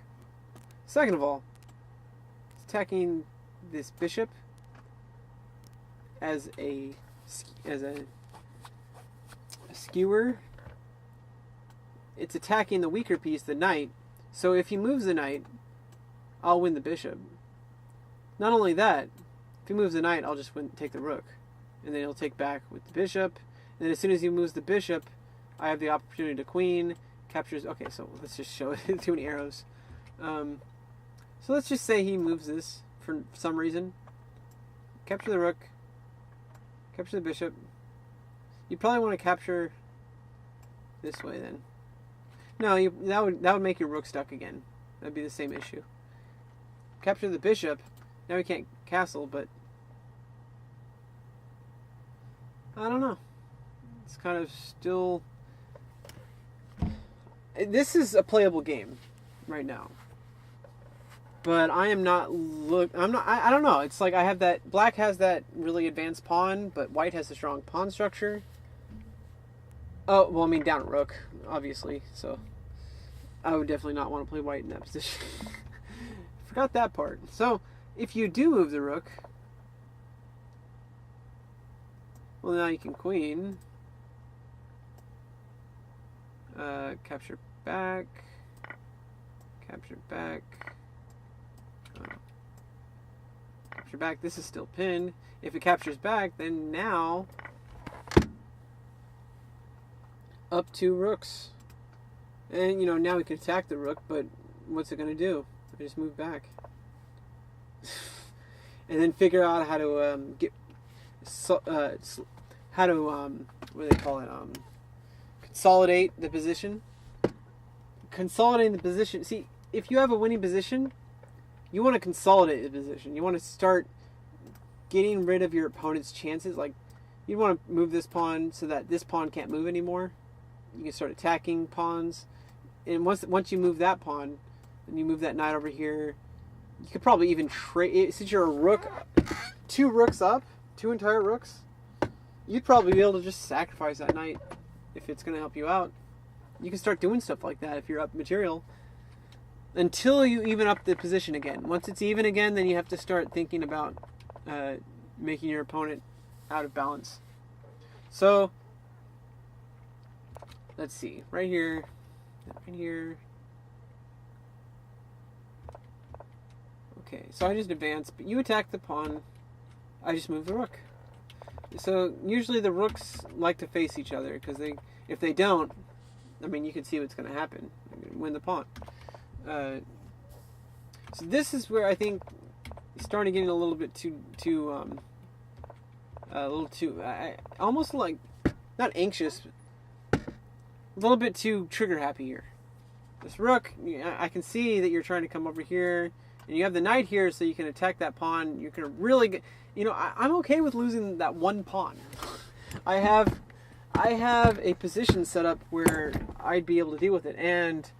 Second of all, it's attacking this bishop. as a skewer. It's attacking the weaker piece, the knight. So if he moves the knight, I'll win the bishop. Not only that, if he moves the knight, I'll just take the rook. And then he'll take back with the bishop. And then as soon as he moves the bishop, I have the opportunity to queen. Captures... Okay, so let's just show it. Too many arrows. So let's just say he moves this for some reason. Capture the rook. Capture the bishop. You probably want to capture this way then. No, that would make your rook stuck again. That'd be the same issue. Capture the bishop. Now we can't castle, but I don't know. It's kind of still... This is a playable game right now. But I am not I don't know. It's like I have that... Black has that really advanced pawn, but white has a strong pawn structure. Oh, well, I mean, down a rook, obviously. So I would definitely not want to play white in that position. Forgot that part. So if you do move the rook, well, now you can queen. Capture back. Capture back. Capture back. This is still pinned. If it captures back, then now up 2 rooks. And, you know, now we can attack the rook, but what's it going to do? I just move back. And then figure out how to what do they call it? Consolidate the position. Consolidating the position. See, if you have a winning position, you want to consolidate the position. You want to start getting rid of your opponent's chances. Like, you want to move this pawn so that this pawn can't move anymore. You can start attacking pawns. And once you move that pawn, and you move that knight over here, you could probably even trade. Since you're a rook, 2 rooks up, 2 entire rooks, you'd probably be able to just sacrifice that knight if it's going to help you out. You can start doing stuff like that if you're up material until you even up the position again. Once it's even again, then you have to start thinking about making your opponent out of balance. So let's see, right here, right here. Okay, so I just advance, but you attack the pawn. I just move the rook. So usually the rooks like to face each other because if they don't, I mean, you can see what's going to happen. You're going to win the pawn. So this is where I think it's starting getting a little bit almost like, not anxious, a little bit too trigger happy here. This rook, I can see that you're trying to come over here, and you have the knight here, so you can attack that pawn. You can really get, you know, I'm okay with losing that one pawn. I have a position set up where I'd be able to deal with it, and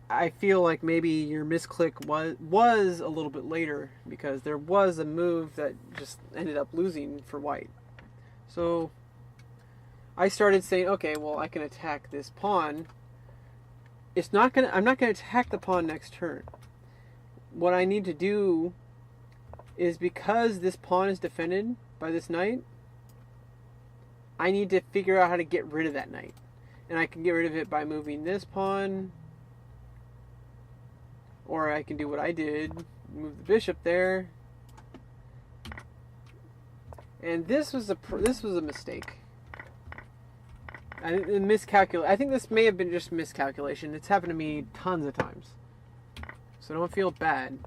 I feel like maybe your misclick was a little bit later because there was a move that just ended up losing for white. So I started saying, okay, well, I can attack this pawn. I'm not gonna attack the pawn next turn. What I need to do is, because this pawn is defended by this knight, I need to figure out how to get rid of that knight. And I can get rid of it by moving this pawn, or I can do what I did, move the bishop there. And this was a mistake. I think this may have been just miscalculation. It's happened to me tons of times. So don't feel bad.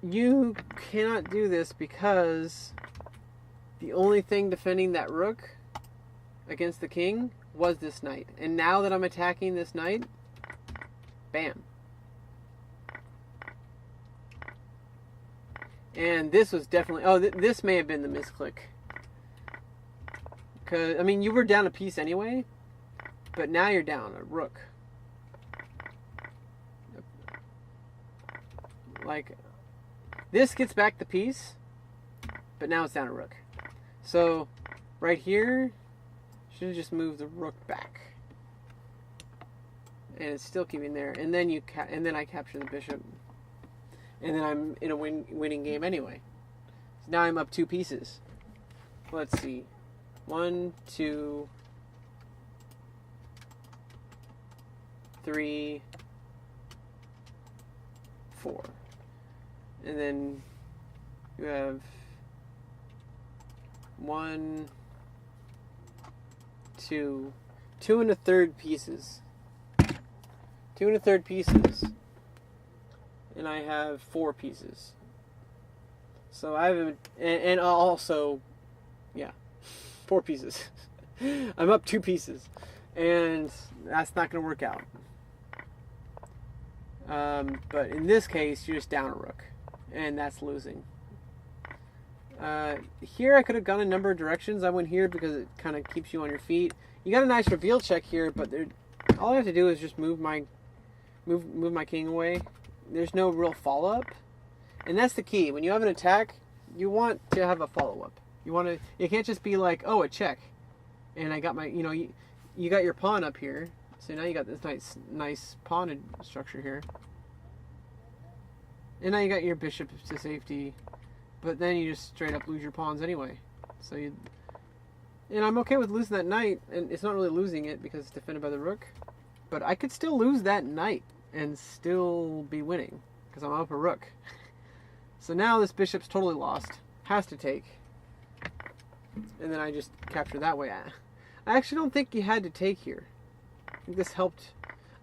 You cannot do this because the only thing defending that rook against the king was this knight. And now that I'm attacking this knight, bam. And this was definitely... Oh, this may have been the misclick. Because, I mean, you were down a piece anyway, but now you're down a rook. Like, this gets back the piece, but now it's down a rook. So, right here, should have just moved the rook back. And it's still keeping there. And then I capture the bishop. And then I'm in a winning game anyway. Now I'm up 2 pieces. Let's see. 1, 2, 3, 4. And then you have 1, 2 1/3 pieces. 2 1/3 pieces. And I have 4 pieces. So I have, and also, yeah, 4 pieces. I'm up 2 pieces. And that's not going to work out. But in this case, you're just down a rook. And that's losing. Here I could have gone a number of directions. I went here because it kind of keeps you on your feet. You got a nice reveal check here, but all I have to do is just move my king away. There's no real follow-up. And that's the key. When you have an attack, you want to have a follow-up. You can't just be like, oh, a check. And I got my, you got your pawn up here. So now you got this nice pawn structure here. And now you got your bishop to safety. But then you just straight up lose your pawns anyway. And I'm okay with losing that knight. And it's not really losing it because it's defended by the rook. But I could still lose that knight and still be winning. Because I'm up a rook. So now this bishop's totally lost. Has to take. And then I just capture that way. I actually don't think you had to take here. I think this helped.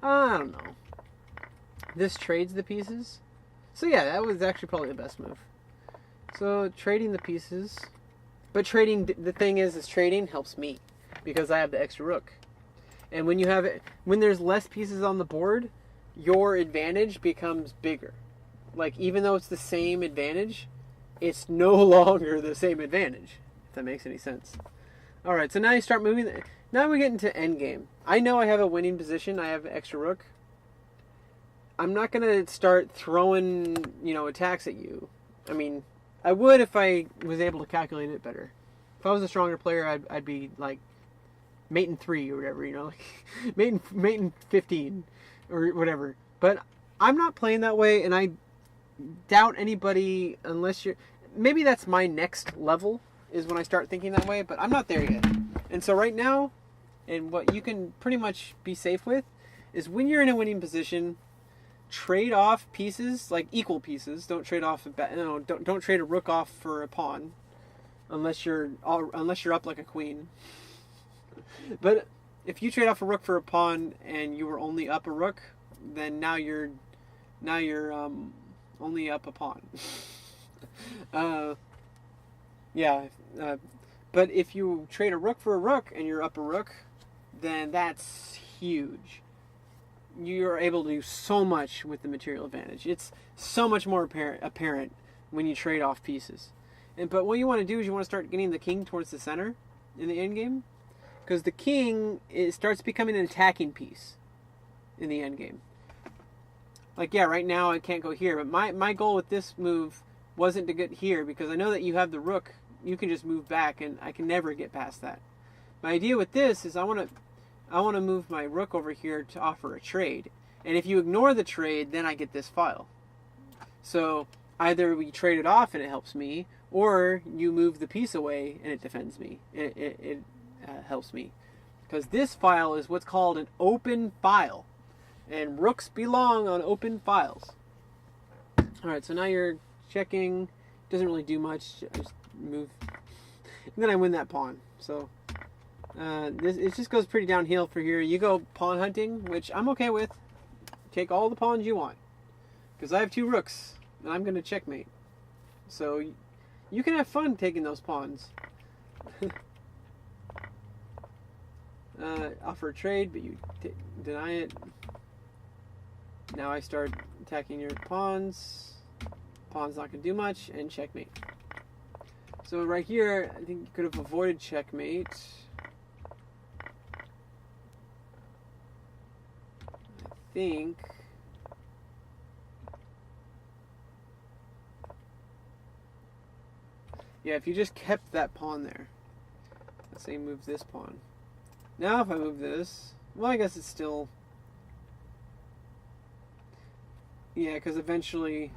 I don't know. This trades the pieces. So yeah, that was actually probably the best move. So trading the pieces. But trading, the thing is trading helps me. Because I have the extra rook. And when there's less pieces on the board, your advantage becomes bigger. Like, even though it's the same advantage, it's no longer the same advantage. If that makes any sense. Alright, so now you start moving. Now we get into endgame. I know I have a winning position. I have extra rook. I'm not going to start throwing, attacks at you. I mean, I would if I was able to calculate it better. If I was a stronger player, I'd be like mate in 3 or whatever, like mate in 15 or whatever. But I'm not playing that way, and I doubt anybody, unless you're... Maybe that's my next level, is when I start thinking that way, but I'm not there yet. And so right now, and what you can pretty much be safe with, is when you're in a winning position, trade off pieces, like equal pieces. Don't trade off don't trade a rook off for a pawn, unless you're up like a queen. But if you trade off a rook for a pawn and you were only up a rook, then now you're only up a pawn. But if you trade a rook for a rook and you're up a rook, then that's huge. You're able to do so much with the material advantage. It's so much more apparent when you trade off pieces. But what you want to do is you want to start getting the king towards the center in the endgame, because the king starts becoming an attacking piece in the endgame. Like, yeah, right now I can't go here, but my goal with this move wasn't to get here, because I know that you have the rook. You can just move back, and I can never get past that. My idea with this is I want to move my rook over here to offer a trade. And if you ignore the trade, then I get this file. So either we trade it off and it helps me, or you move the piece away and it defends me. It helps me. Because this file is what's called an open file. And rooks belong on open files. Alright, so now you're checking. Doesn't really do much. I just move. And then I win that pawn. So it just goes pretty downhill for here. You go pawn hunting, which I'm okay with. Take all the pawns you want. Because I have 2 rooks. And I'm going to checkmate. So you can have fun taking those pawns. Offer a trade, but you deny it. Now I start attacking your pawns. Pawn's not going to do much, and checkmate. So right here, I think you could have avoided checkmate. I think... Yeah, if you just kept that pawn there. Let's say move this pawn. Now if I move this, well, I guess it's still... Yeah, because eventually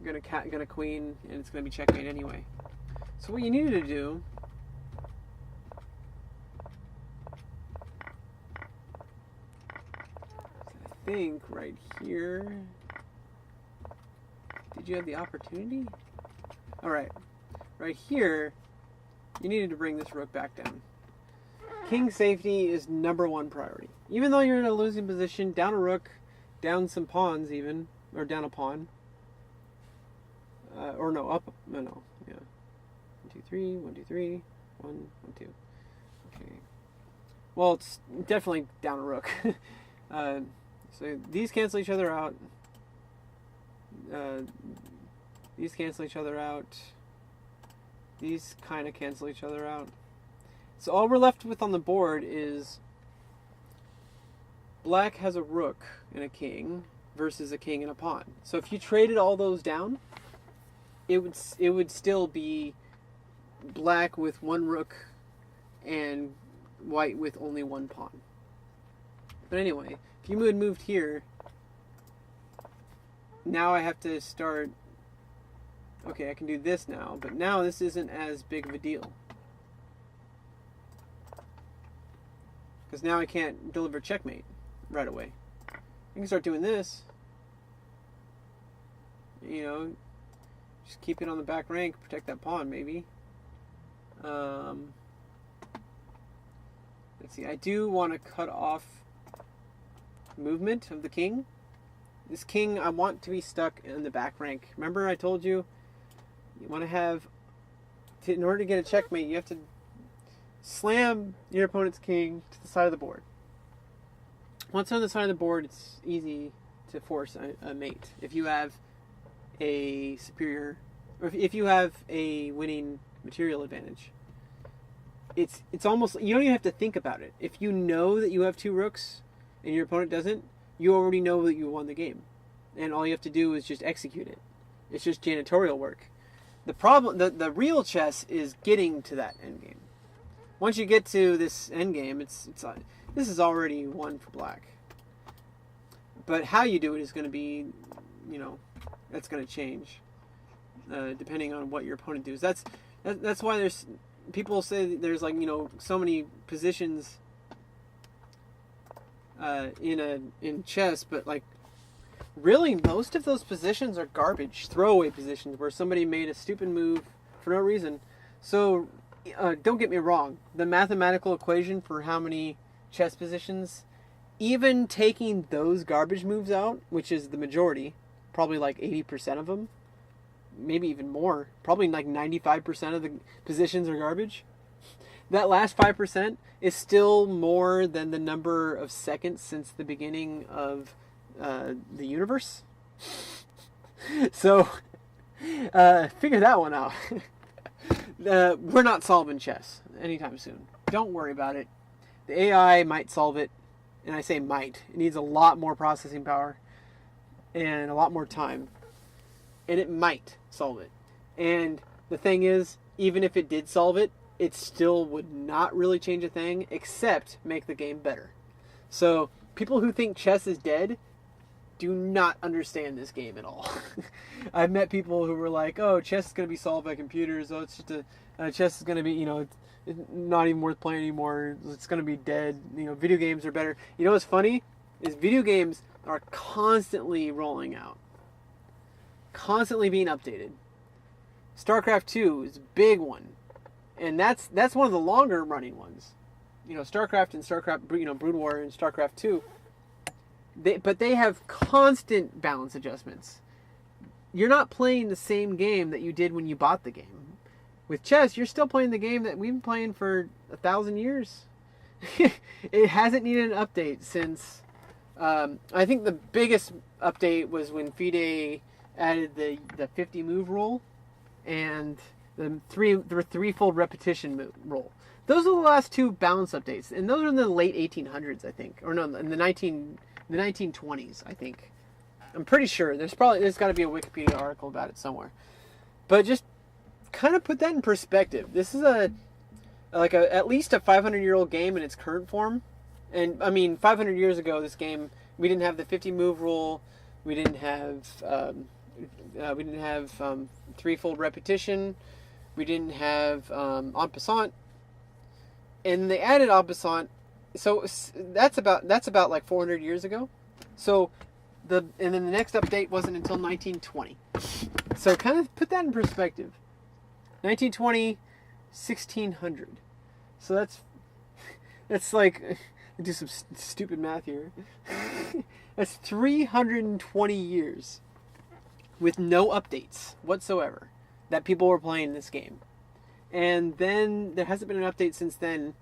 gonna queen, and it's gonna be checkmate anyway. So what you needed to do is, I think, right here. Did you have the opportunity? All right, right here, you needed to bring this rook back down. King safety is '1 priority. Even though you're in a losing position, down a rook, down some pawns even, or down a pawn. Or no, up, no, yeah. 1, 2, 3, 1, 2, 3, 1, 1, 2. Okay. Well, it's definitely down a rook. So these cancel each other out. These cancel each other out. These kind of cancel each other out. So all we're left with on the board is black has a rook and a king versus a king and a pawn. So if you traded all those down, it would still be black with 1 rook and white with only 1 pawn. But anyway, if you had moved here, now I have to start. Okay, I can do this now, but now this isn't as big of a deal. Because now I can't deliver checkmate right away. I can start doing this. You know, just keep it on the back rank, protect that pawn maybe. Let's see, I do want to cut off movement of the king. This king I want to be stuck in the back rank. Remember I told you, you want to have, in order to get a checkmate, you have to slam your opponent's king to the side of the board. Once on the side of the board, it's easy to force a mate. If you have a superior, or if you have a winning material advantage, it's almost, you don't even have to think about it. If you know that you have 2 rooks and your opponent doesn't, you already know that you won the game, and all you have to do is just execute it. It's just janitorial work. The problem, the real chess is getting to that endgame. Once you get to this endgame, this is already won for black. But how you do it is going to be, you know, that's going to change depending on what your opponent does. That's why there's people say there's, like, you know, so many positions in chess, but like really most of those positions are garbage, throwaway positions where somebody made a stupid move for no reason. So don't get me wrong, the mathematical equation for how many chess positions, even taking those garbage moves out, which is the majority, probably like 80% of them, maybe even more, probably like 95% of the positions are garbage. That last 5% is still more than the number of seconds since the beginning of the universe. So figure that one out. We're not solving chess anytime soon. Don't worry about it. The AI might solve it, and I say might. It needs a lot more processing power and a lot more time, and it might solve it. And the thing is, even if it did solve it, it still would not really change a thing except make the game better. So people who think chess is dead do not understand this game at all. I've met people who were like, oh, chess is going to be solved by computers. Oh, it's just chess is going to be, you know, it's not even worth playing anymore. It's going to be dead. You know, video games are better. You know what's funny is video games are constantly rolling out, constantly being updated. StarCraft 2 is a big one. And that's one of the longer running ones. You know, StarCraft and StarCraft, you know, Brood War and StarCraft 2. But they have constant balance adjustments. You're not playing the same game that you did when you bought the game. With chess, you're still playing the game that we've been playing for 1,000 years. It hasn't needed an update since. I think the biggest update was when FIDE added the 50 move rule and the threefold repetition rule. Those are the last 2 balance updates, and those are in the late 1800s, I think, or no, in the 1920s, I think. I'm pretty sure. There's got to be a Wikipedia article about it somewhere. But just kind of put that in perspective. This is at least a 500-year-old game in its current form. And I mean, 500 years ago, this game, we didn't have the 50 move rule. We didn't have We didn't have threefold repetition. We didn't have en passant. And they added en passant. So that's about like 400 years ago. So and then the next update wasn't until 1920. So kind of put that in perspective. 1920, 1600. So that's like, do some stupid math here. That's 320 years with no updates whatsoever that people were playing this game. And then there hasn't been an update since then.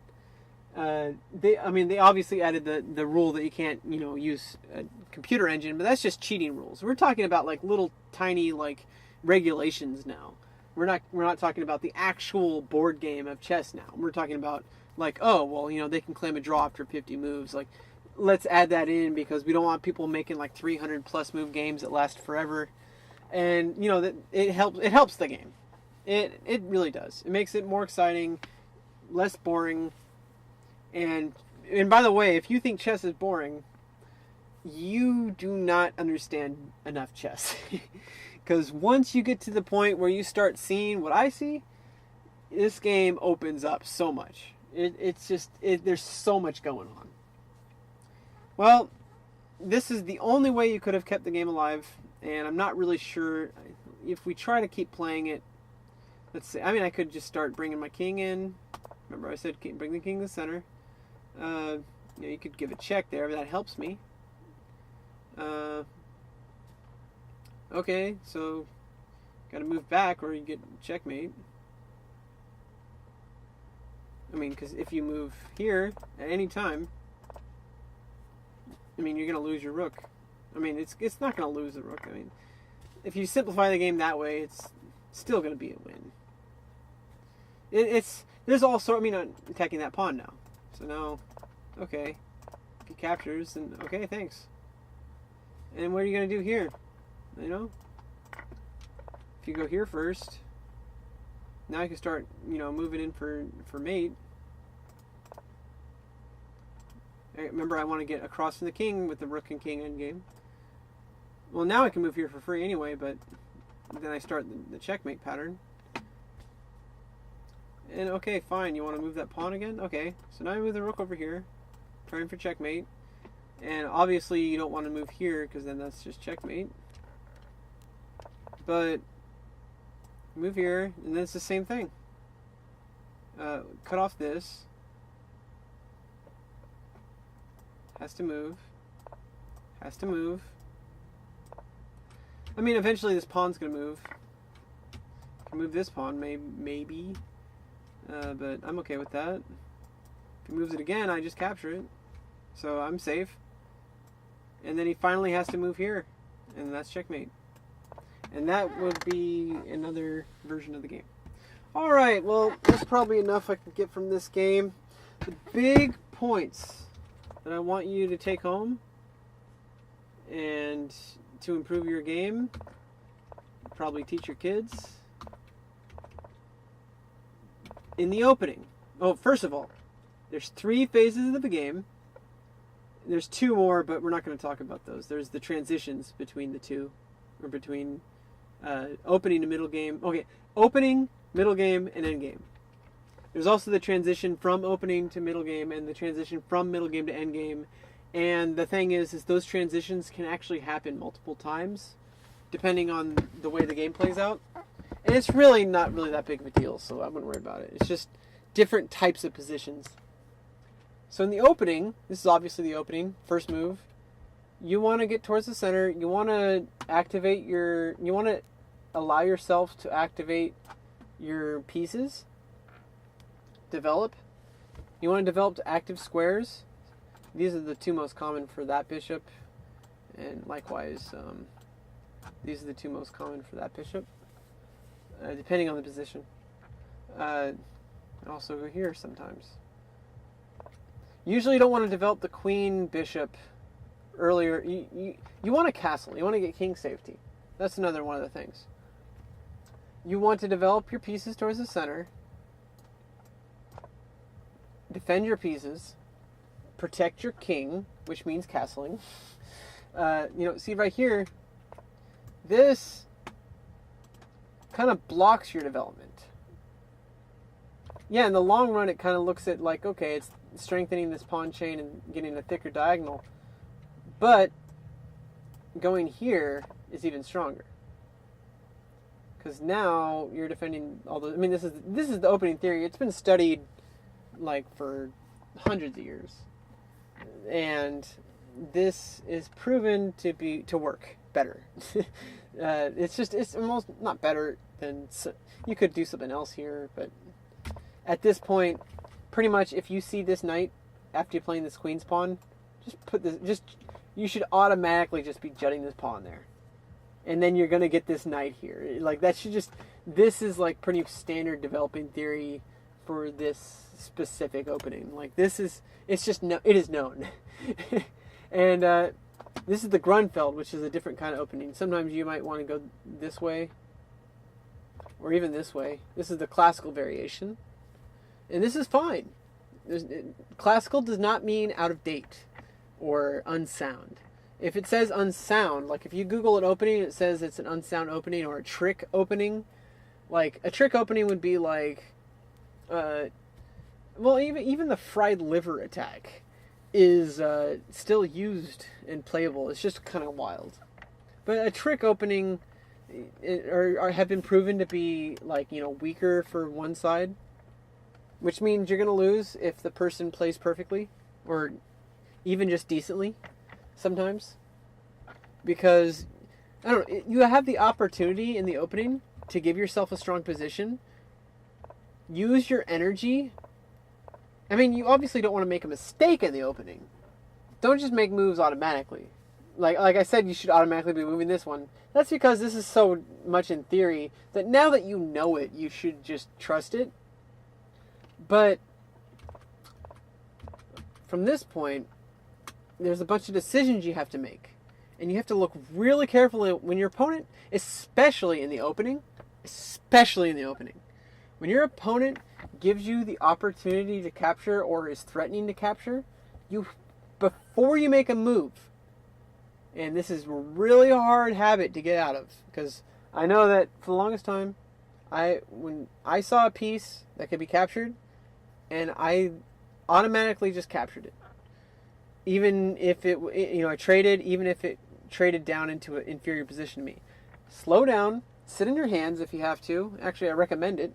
They obviously added the rule that you can't, use a computer engine, but that's just cheating rules. We're talking about like little tiny like regulations now. We're not talking about the actual board game of chess now. We're talking about like, oh, well, they can claim a draw after 50 moves. Like, let's add that in because we don't want people making like 300 plus move games that last forever. And that it helps the game. It really does. It makes it more exciting, less boring. And by the way, if you think chess is boring, you do not understand enough chess. Because once you get to the point where you start seeing what I see, this game opens up so much. There's so much going on. Well, this is the only way you could have kept the game alive, and I'm not really sure if we try to keep playing it. Let's see. I could just start bringing my king in. Remember, I said bring the king to the center. You could give a check there, but that helps me. Okay, so got to move back or you get checkmate. Because if you move here at any time, you're going to lose your rook. It's not going to lose the rook. If you simplify the game that way, it's still going to be a win. There's also, attacking that pawn now. So now, okay, if he captures, then okay, thanks. And what are you going to do here? If you go here first, now you can start, moving in for mate. Remember, I want to get across from the king with the rook and king endgame. Well, now I can move here for free anyway, but then I start the checkmate pattern. And okay, fine, you want to move that pawn again? Okay, so now I move the rook over here, trying for checkmate. And obviously you don't want to move here, because then that's just checkmate. But move here, and then it's the same thing. Cut off this. Has to move. Has to move. Eventually this pawn's going to move. Can move this pawn, maybe. But I'm okay with that. If he moves it again, I just capture it. So I'm safe. And then he finally has to move here. And that's checkmate. And that would be another version of the game. Alright, well, that's probably enough I can get from this game. The big points that I want you to take home and to improve your game, probably teach your kids. In the opening, first of all, there's 3 phases of the game. There's 2 more, but we're not going to talk about those. There's the transitions between the 2, or between opening to middle game. Okay, opening, middle game, and end game. There's also the transition from opening to middle game and the transition from middle game to end game. And the thing is those transitions can actually happen multiple times, depending on the way the game plays out. And it's really not really that big of a deal, so I wouldn't worry about it. It's just different types of positions. So in the opening, this is obviously the opening, first move. You want to get towards the center. You want to you want to allow yourself to activate your pieces. Develop. You want to develop active squares. These are the 2 most common for that bishop. And likewise, these are the 2 most common for that bishop. Depending on the position. Also go here sometimes. Usually you don't want to develop the queen bishop earlier. You want a castle. You want to get king safety. That's another one of the things. You want to develop your pieces towards the center. Defend your pieces. Protect your king, which means castling. See right here, this kind of blocks your development. Yeah, in the long run, it kind of looks at like, okay, it's strengthening this pawn chain and getting a thicker diagonal. But going here is even stronger. Because now you're defending all the... I mean, this is the opening theory. It's been studied like for hundreds of years. And this is proven to work better. It's almost not better than... You could do something else here, but... At this point, pretty much if you see this knight after you're playing this queen's pawn, you should automatically just be jutting this pawn there. And then you're going to get this knight here. Like this is like pretty standard developing theory for this specific opening. Like it is known. And this is the Grunfeld, which is a different kind of opening. Sometimes you might want to go this way or even this way. This is the classical variation. And this is fine. Classical does not mean out of date or unsound. If it says unsound, like if you Google an opening and it says it's an unsound opening or a trick opening, like a trick opening would be like, even the fried liver attack is still used and playable. It's just kind of wild. But a trick opening or have been proven to be like, weaker for one side. Which means you're going to lose if the person plays perfectly or even just decently sometimes. Because, I don't know, you have the opportunity in the opening to give yourself a strong position. Use your energy. I mean, you obviously don't want to make a mistake in the opening. Don't just make moves automatically. Like I said, you should automatically be moving this one. That's because this is so much in theory that now that you know it, you should just trust it. But from this point, there's a bunch of decisions you have to make. And you have to look really carefully when your opponent, especially in the opening, when your opponent gives you the opportunity to capture or is threatening to capture, before you make a move, and this is a really hard habit to get out of, because I know that for the longest time, when I saw a piece that could be captured, and I automatically just captured it. Even if I traded, even if it traded down into an inferior position to me. Slow down, sit in your hands if you have to. Actually, I recommend it.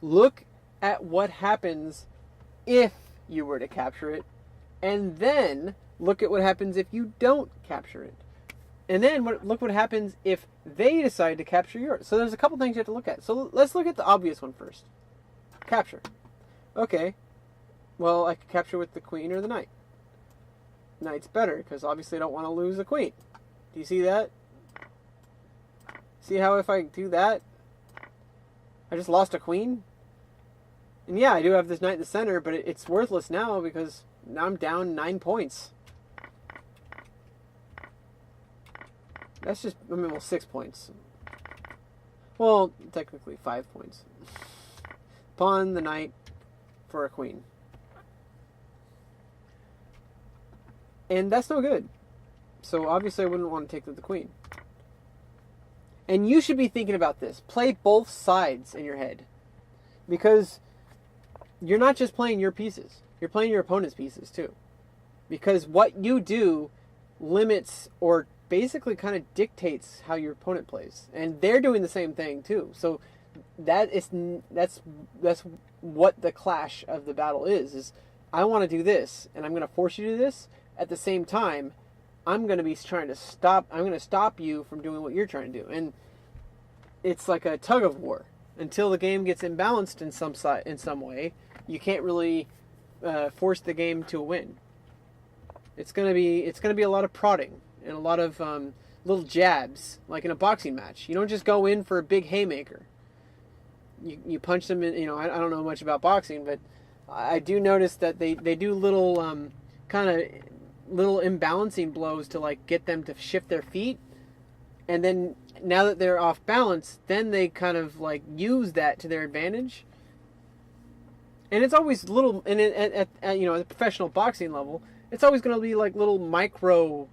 Look at what happens if you were to capture it, and then look at what happens if you don't capture it. And then look what happens if they decide to capture yours. So there's a couple things you have to look at. So let's look at the obvious one first. Capture. Okay. Well, I could capture with the queen or the knight. Knight's better, because obviously I don't want to lose the queen. Do you see that? See how if I do that, I just lost a queen? And yeah, I do have this knight in the center, but it's worthless now because now I'm down 9 points. That's just, 6 points. Well, technically 5 points. Pawn the knight for a queen. And that's no good. So obviously I wouldn't want to take the queen. And you should be thinking about this. Play both sides in your head. Because you're not just playing your pieces. You're playing your opponent's pieces too. Because what you do limits or basically kind of dictates how your opponent plays. And they're doing the same thing too. So that's what the clash of the battle is I want to do this and I'm going to force you to do this. At the same time, I'm going to stop you from doing what you're trying to do. And it's like a tug of war. Until the game gets imbalanced in some way, you can't really force the game to a win. It's going to be a lot of prodding and a lot of little jabs, like in a boxing match. You don't just go in for a big haymaker. You punch them in. I don't know much about boxing, but I do notice that they do little kind of little imbalancing blows to like get them to shift their feet, and then now that they're off balance, then they kind of like use that to their advantage. And it's always at the professional boxing level, it's always going to be like little micro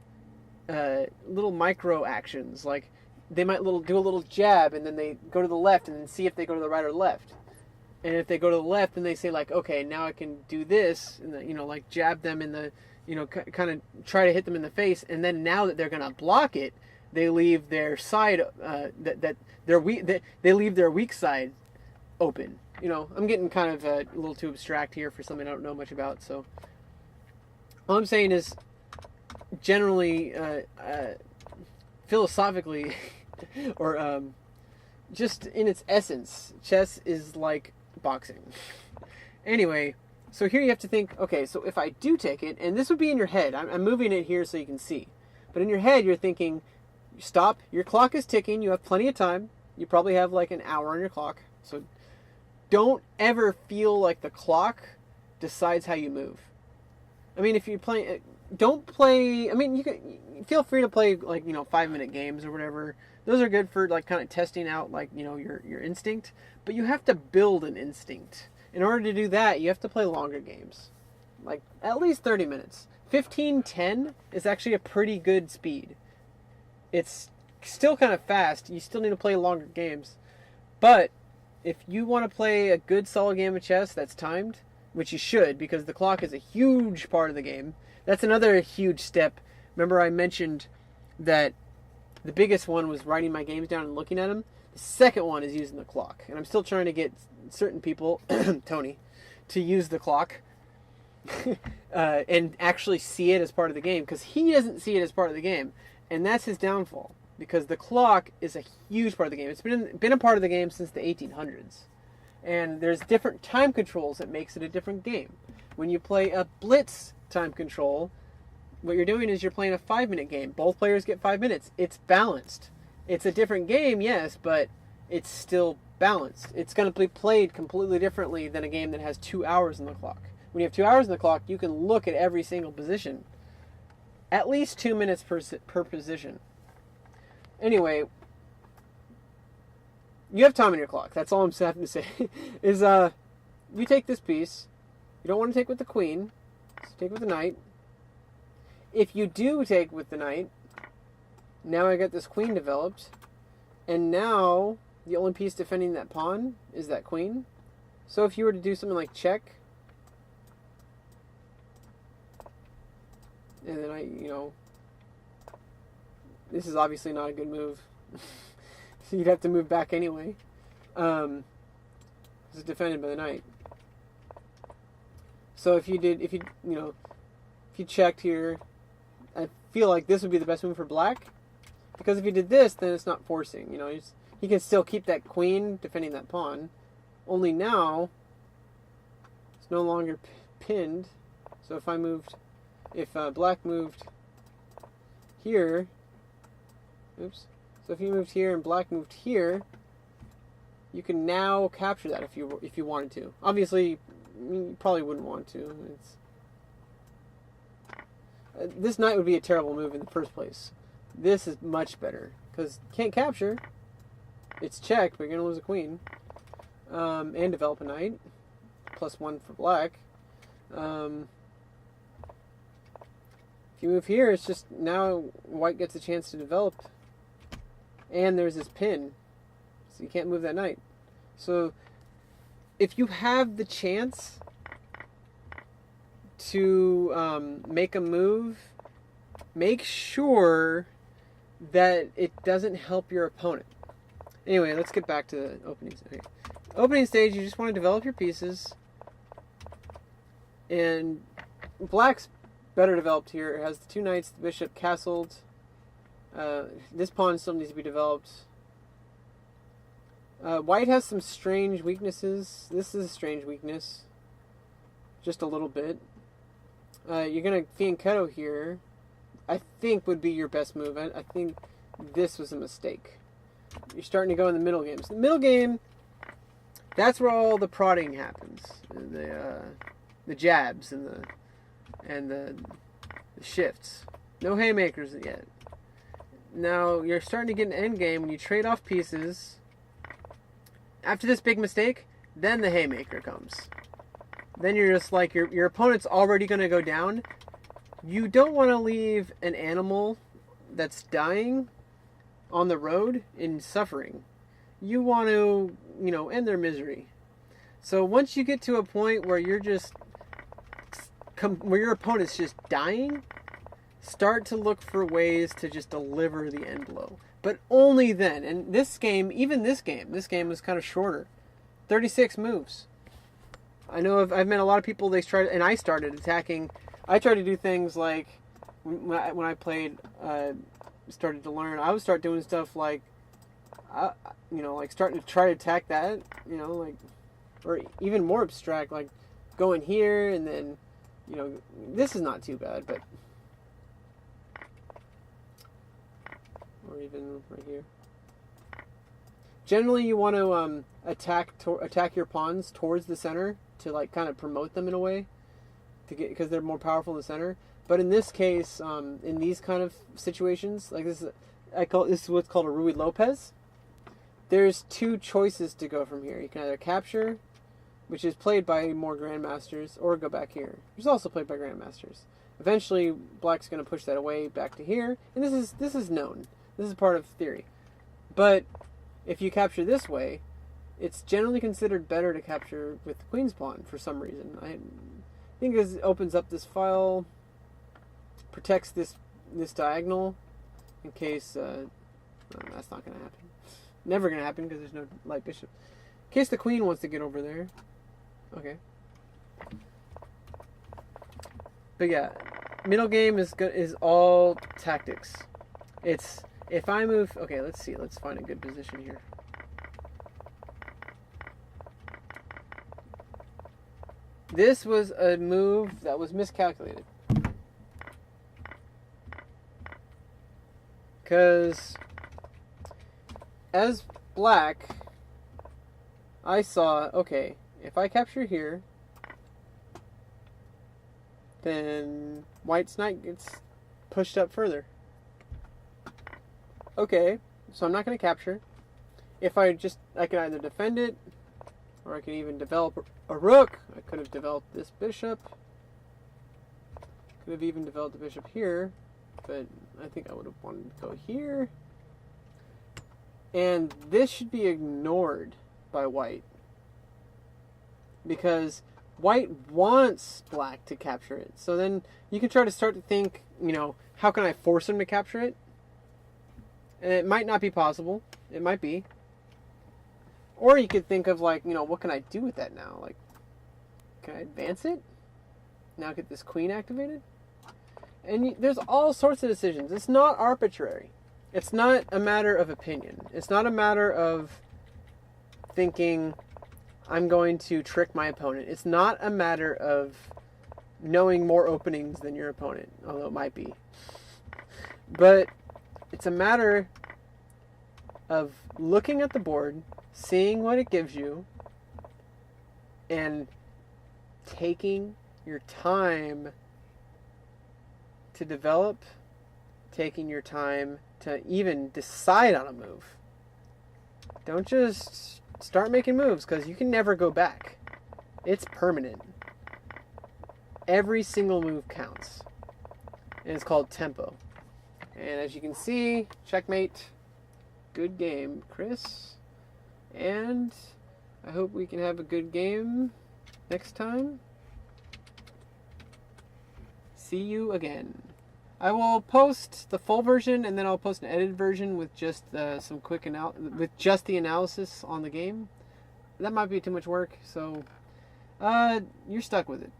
actions. Like they might do a little jab, and then they go to the left, and then see if they go to the right or left. And if they go to the left, then they say like, okay, now I can do this, and like jab them in the, kind of try to hit them in the face. And then now that they're gonna block it, they leave their side they leave their weak side open. I'm getting kind of a little too abstract here for something I don't know much about. So all I'm saying is, generally, philosophically, or just in its essence, chess is like boxing. Anyway, so here you have to think, okay, so if I do take it, and this would be in your head, I'm moving it here so you can see, but in your head you're thinking, stop, your clock is ticking, you have plenty of time, you probably have like an hour on your clock, so don't ever feel like the clock decides how you move. I mean, if you're playing, don't play, I mean, you can feel free to play like, 5-minute games or whatever. Those are good for like kind of testing out like, your instinct, but you have to build an instinct. In order to do that, you have to play longer games, like at least 30 minutes. 15-10 is actually a pretty good speed. It's still kind of fast. You still need to play longer games. But if you want to play a good solid game of chess that's timed, which you should, because the clock is a huge part of the game. That's another huge step. Remember I mentioned that the biggest one was writing my games down and looking at them. The second one is using the clock. And I'm still trying to get certain people, Tony, to use the clock and actually see it as part of the game, because he doesn't see it as part of the game. And that's his downfall, because the clock is a huge part of the game. It's been a part of the game since the 1800s. And there's different time controls that makes it a different game. When you play a blitz time control, what you're doing is you're playing a 5-minute game. Both players get 5 minutes. It's balanced. It's a different game, yes, but it's still balanced. It's going to be played completely differently than a game that has 2 hours on the clock. When you have 2 hours on the clock, you can look at every single position. At least 2 minutes per position. Anyway, you have time on your clock. That's all I'm having to say. Is you take this piece. You don't want to take with the queen. So take with the knight. If you do take with the knight, now I got this queen developed, and now the only piece defending that pawn is that queen. So if you were to do something like check, and then this is obviously not a good move. So you'd have to move back anyway. It's defended by the knight. So if you checked here, I feel like this would be the best move for black, because if you did this, then it's not forcing. He can still keep that queen defending that pawn. Only now it's no longer pinned. So if black moved here, oops. So if you moved here and black moved here, you can now capture that if you wanted to. Obviously, you probably wouldn't want to. This knight would be a terrible move in the first place. This is much better, because can't capture. It's checked, but you're going to lose a queen. And develop a knight. +1 for black. If you move here, it's just now white gets a chance to develop. And there's this pin. So you can't move that knight. So if you have the chance to make a move, make sure that it doesn't help your opponent. Anyway, let's get back to the opening stage. Opening stage, you just want to develop your pieces. And black's better developed here. It has the 2 knights, the bishop castled. This pawn still needs to be developed. White has some strange weaknesses. This is a strange weakness. Just a little bit. You're going to fianchetto here. I think would be your best move. I think this was a mistake. You're starting to go in the middle games. The middle game, that's where all the prodding happens. The jabs and the shifts. No haymakers yet. Now you're starting to get an end game when you trade off pieces. After this big mistake, then the haymaker comes. Then you're just like, your opponent's already going to go down. You don't want to leave an animal that's dying on the road in suffering. You want to, end their misery. So once you get to a point where you're just, where your opponent's just dying, start to look for ways to just deliver the end blow. But only then. And this game was kind of shorter. 36 moves. I know I've met a lot of people, I started attacking. I tried to do things like, when I played, started to learn, I would start doing stuff like, like starting to try to attack that, or even more abstract, like going here and then, this is not too bad, but, or even right here. Generally, you want to attack your pawns towards the center to like kind of promote them in a way, because they're more powerful in the center. But in this case, in these kind of situations, like this is what's called a Ruy Lopez. There's two choices to go from here. You can either capture, which is played by more grandmasters, or go back here, which is also played by grandmasters. Eventually, black's going to push that away back to here, and this is known. This is part of theory. But if you capture this way, it's generally considered better to capture with the queen's pawn for some reason. I think it opens up this file, protects this diagonal in case that's not going to happen. Never going to happen because there's no light bishop. In case the queen wants to get over there. Okay. But yeah, middle game is all tactics. It's if I move. Okay, let's see. Let's find a good position here. This was a move that was miscalculated. Because as black, I saw, okay, if I capture here, then white's knight gets pushed up further. Okay, so I'm not going to capture. If I can either defend it, or I can even develop a rook. I could have developed this bishop. Could have even developed the bishop here, but I think I would have wanted to go here. And this should be ignored by white, because white wants black to capture it. So then you can try to start to think, how can I force him to capture it? And it might not be possible. It might be. Or you could think of like, what can I do with that now? Like, can I advance it? Now get this queen activated? And there's all sorts of decisions. It's not arbitrary. It's not a matter of opinion. It's not a matter of thinking, I'm going to trick my opponent. It's not a matter of knowing more openings than your opponent, although it might be. But it's a matter of looking at the board, seeing what it gives you, and taking your time to develop, taking your time to even decide on a move. Don't just start making moves, because you can never go back. It's permanent. Every single move counts. And it's called tempo. And as you can see, checkmate. Good game, Chris. And I hope we can have a good game next time. See you again. I will post the full version, and then I'll post an edited version with just some quick with just the analysis on the game. That might be too much work, so you're stuck with it.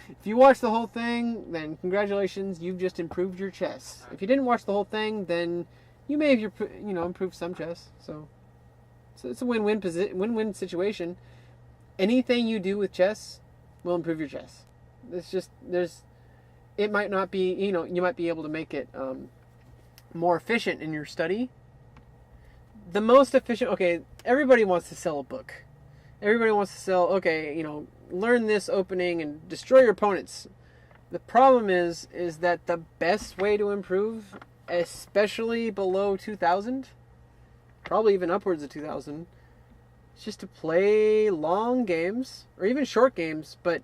If you watch the whole thing, then congratulations, you've just improved your chess. If you didn't watch the whole thing, then you may have improved some chess. So it's a win-win situation. Anything you do with chess will improve your chess. It might not be, you might be able to make it more efficient in your study. The most efficient, okay, everybody wants to sell a book. Everybody wants to sell, okay, learn this opening and destroy your opponents. The problem is that the best way to improve, especially below 2,000, probably even upwards of 2,000, is just to play long games, or even short games, but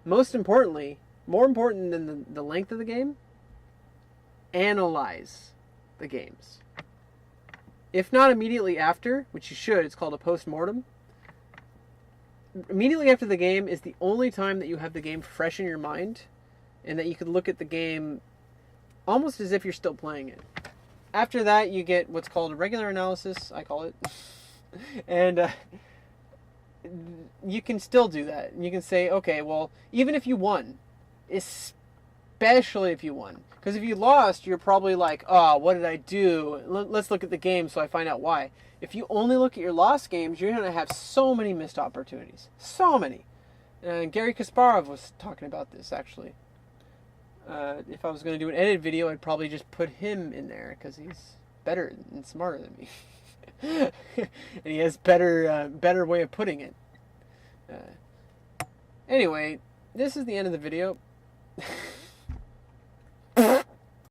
most importantly, more important than the length of the game, analyze the games. if not immediately after, which you should, it's called a post-mortem. Immediately after the game is the only time that you have the game fresh in your mind, and that you could look at the game almost as if you're still playing it. After that, you get what's called a regular analysis, I call it. And you can still do that. You can say, okay, well, even if you won, especially if you won. Because if you lost, you're probably like, oh, what did I do? Let's look at the game so I find out why. If you only look at your lost games, you're going to have so many missed opportunities. So many. Garry Kasparov was talking about this, actually. If I was going to do an edit video, I'd probably just put him in there because he's better and smarter than me. And he has better way of putting it. Anyway, this is the end of the video.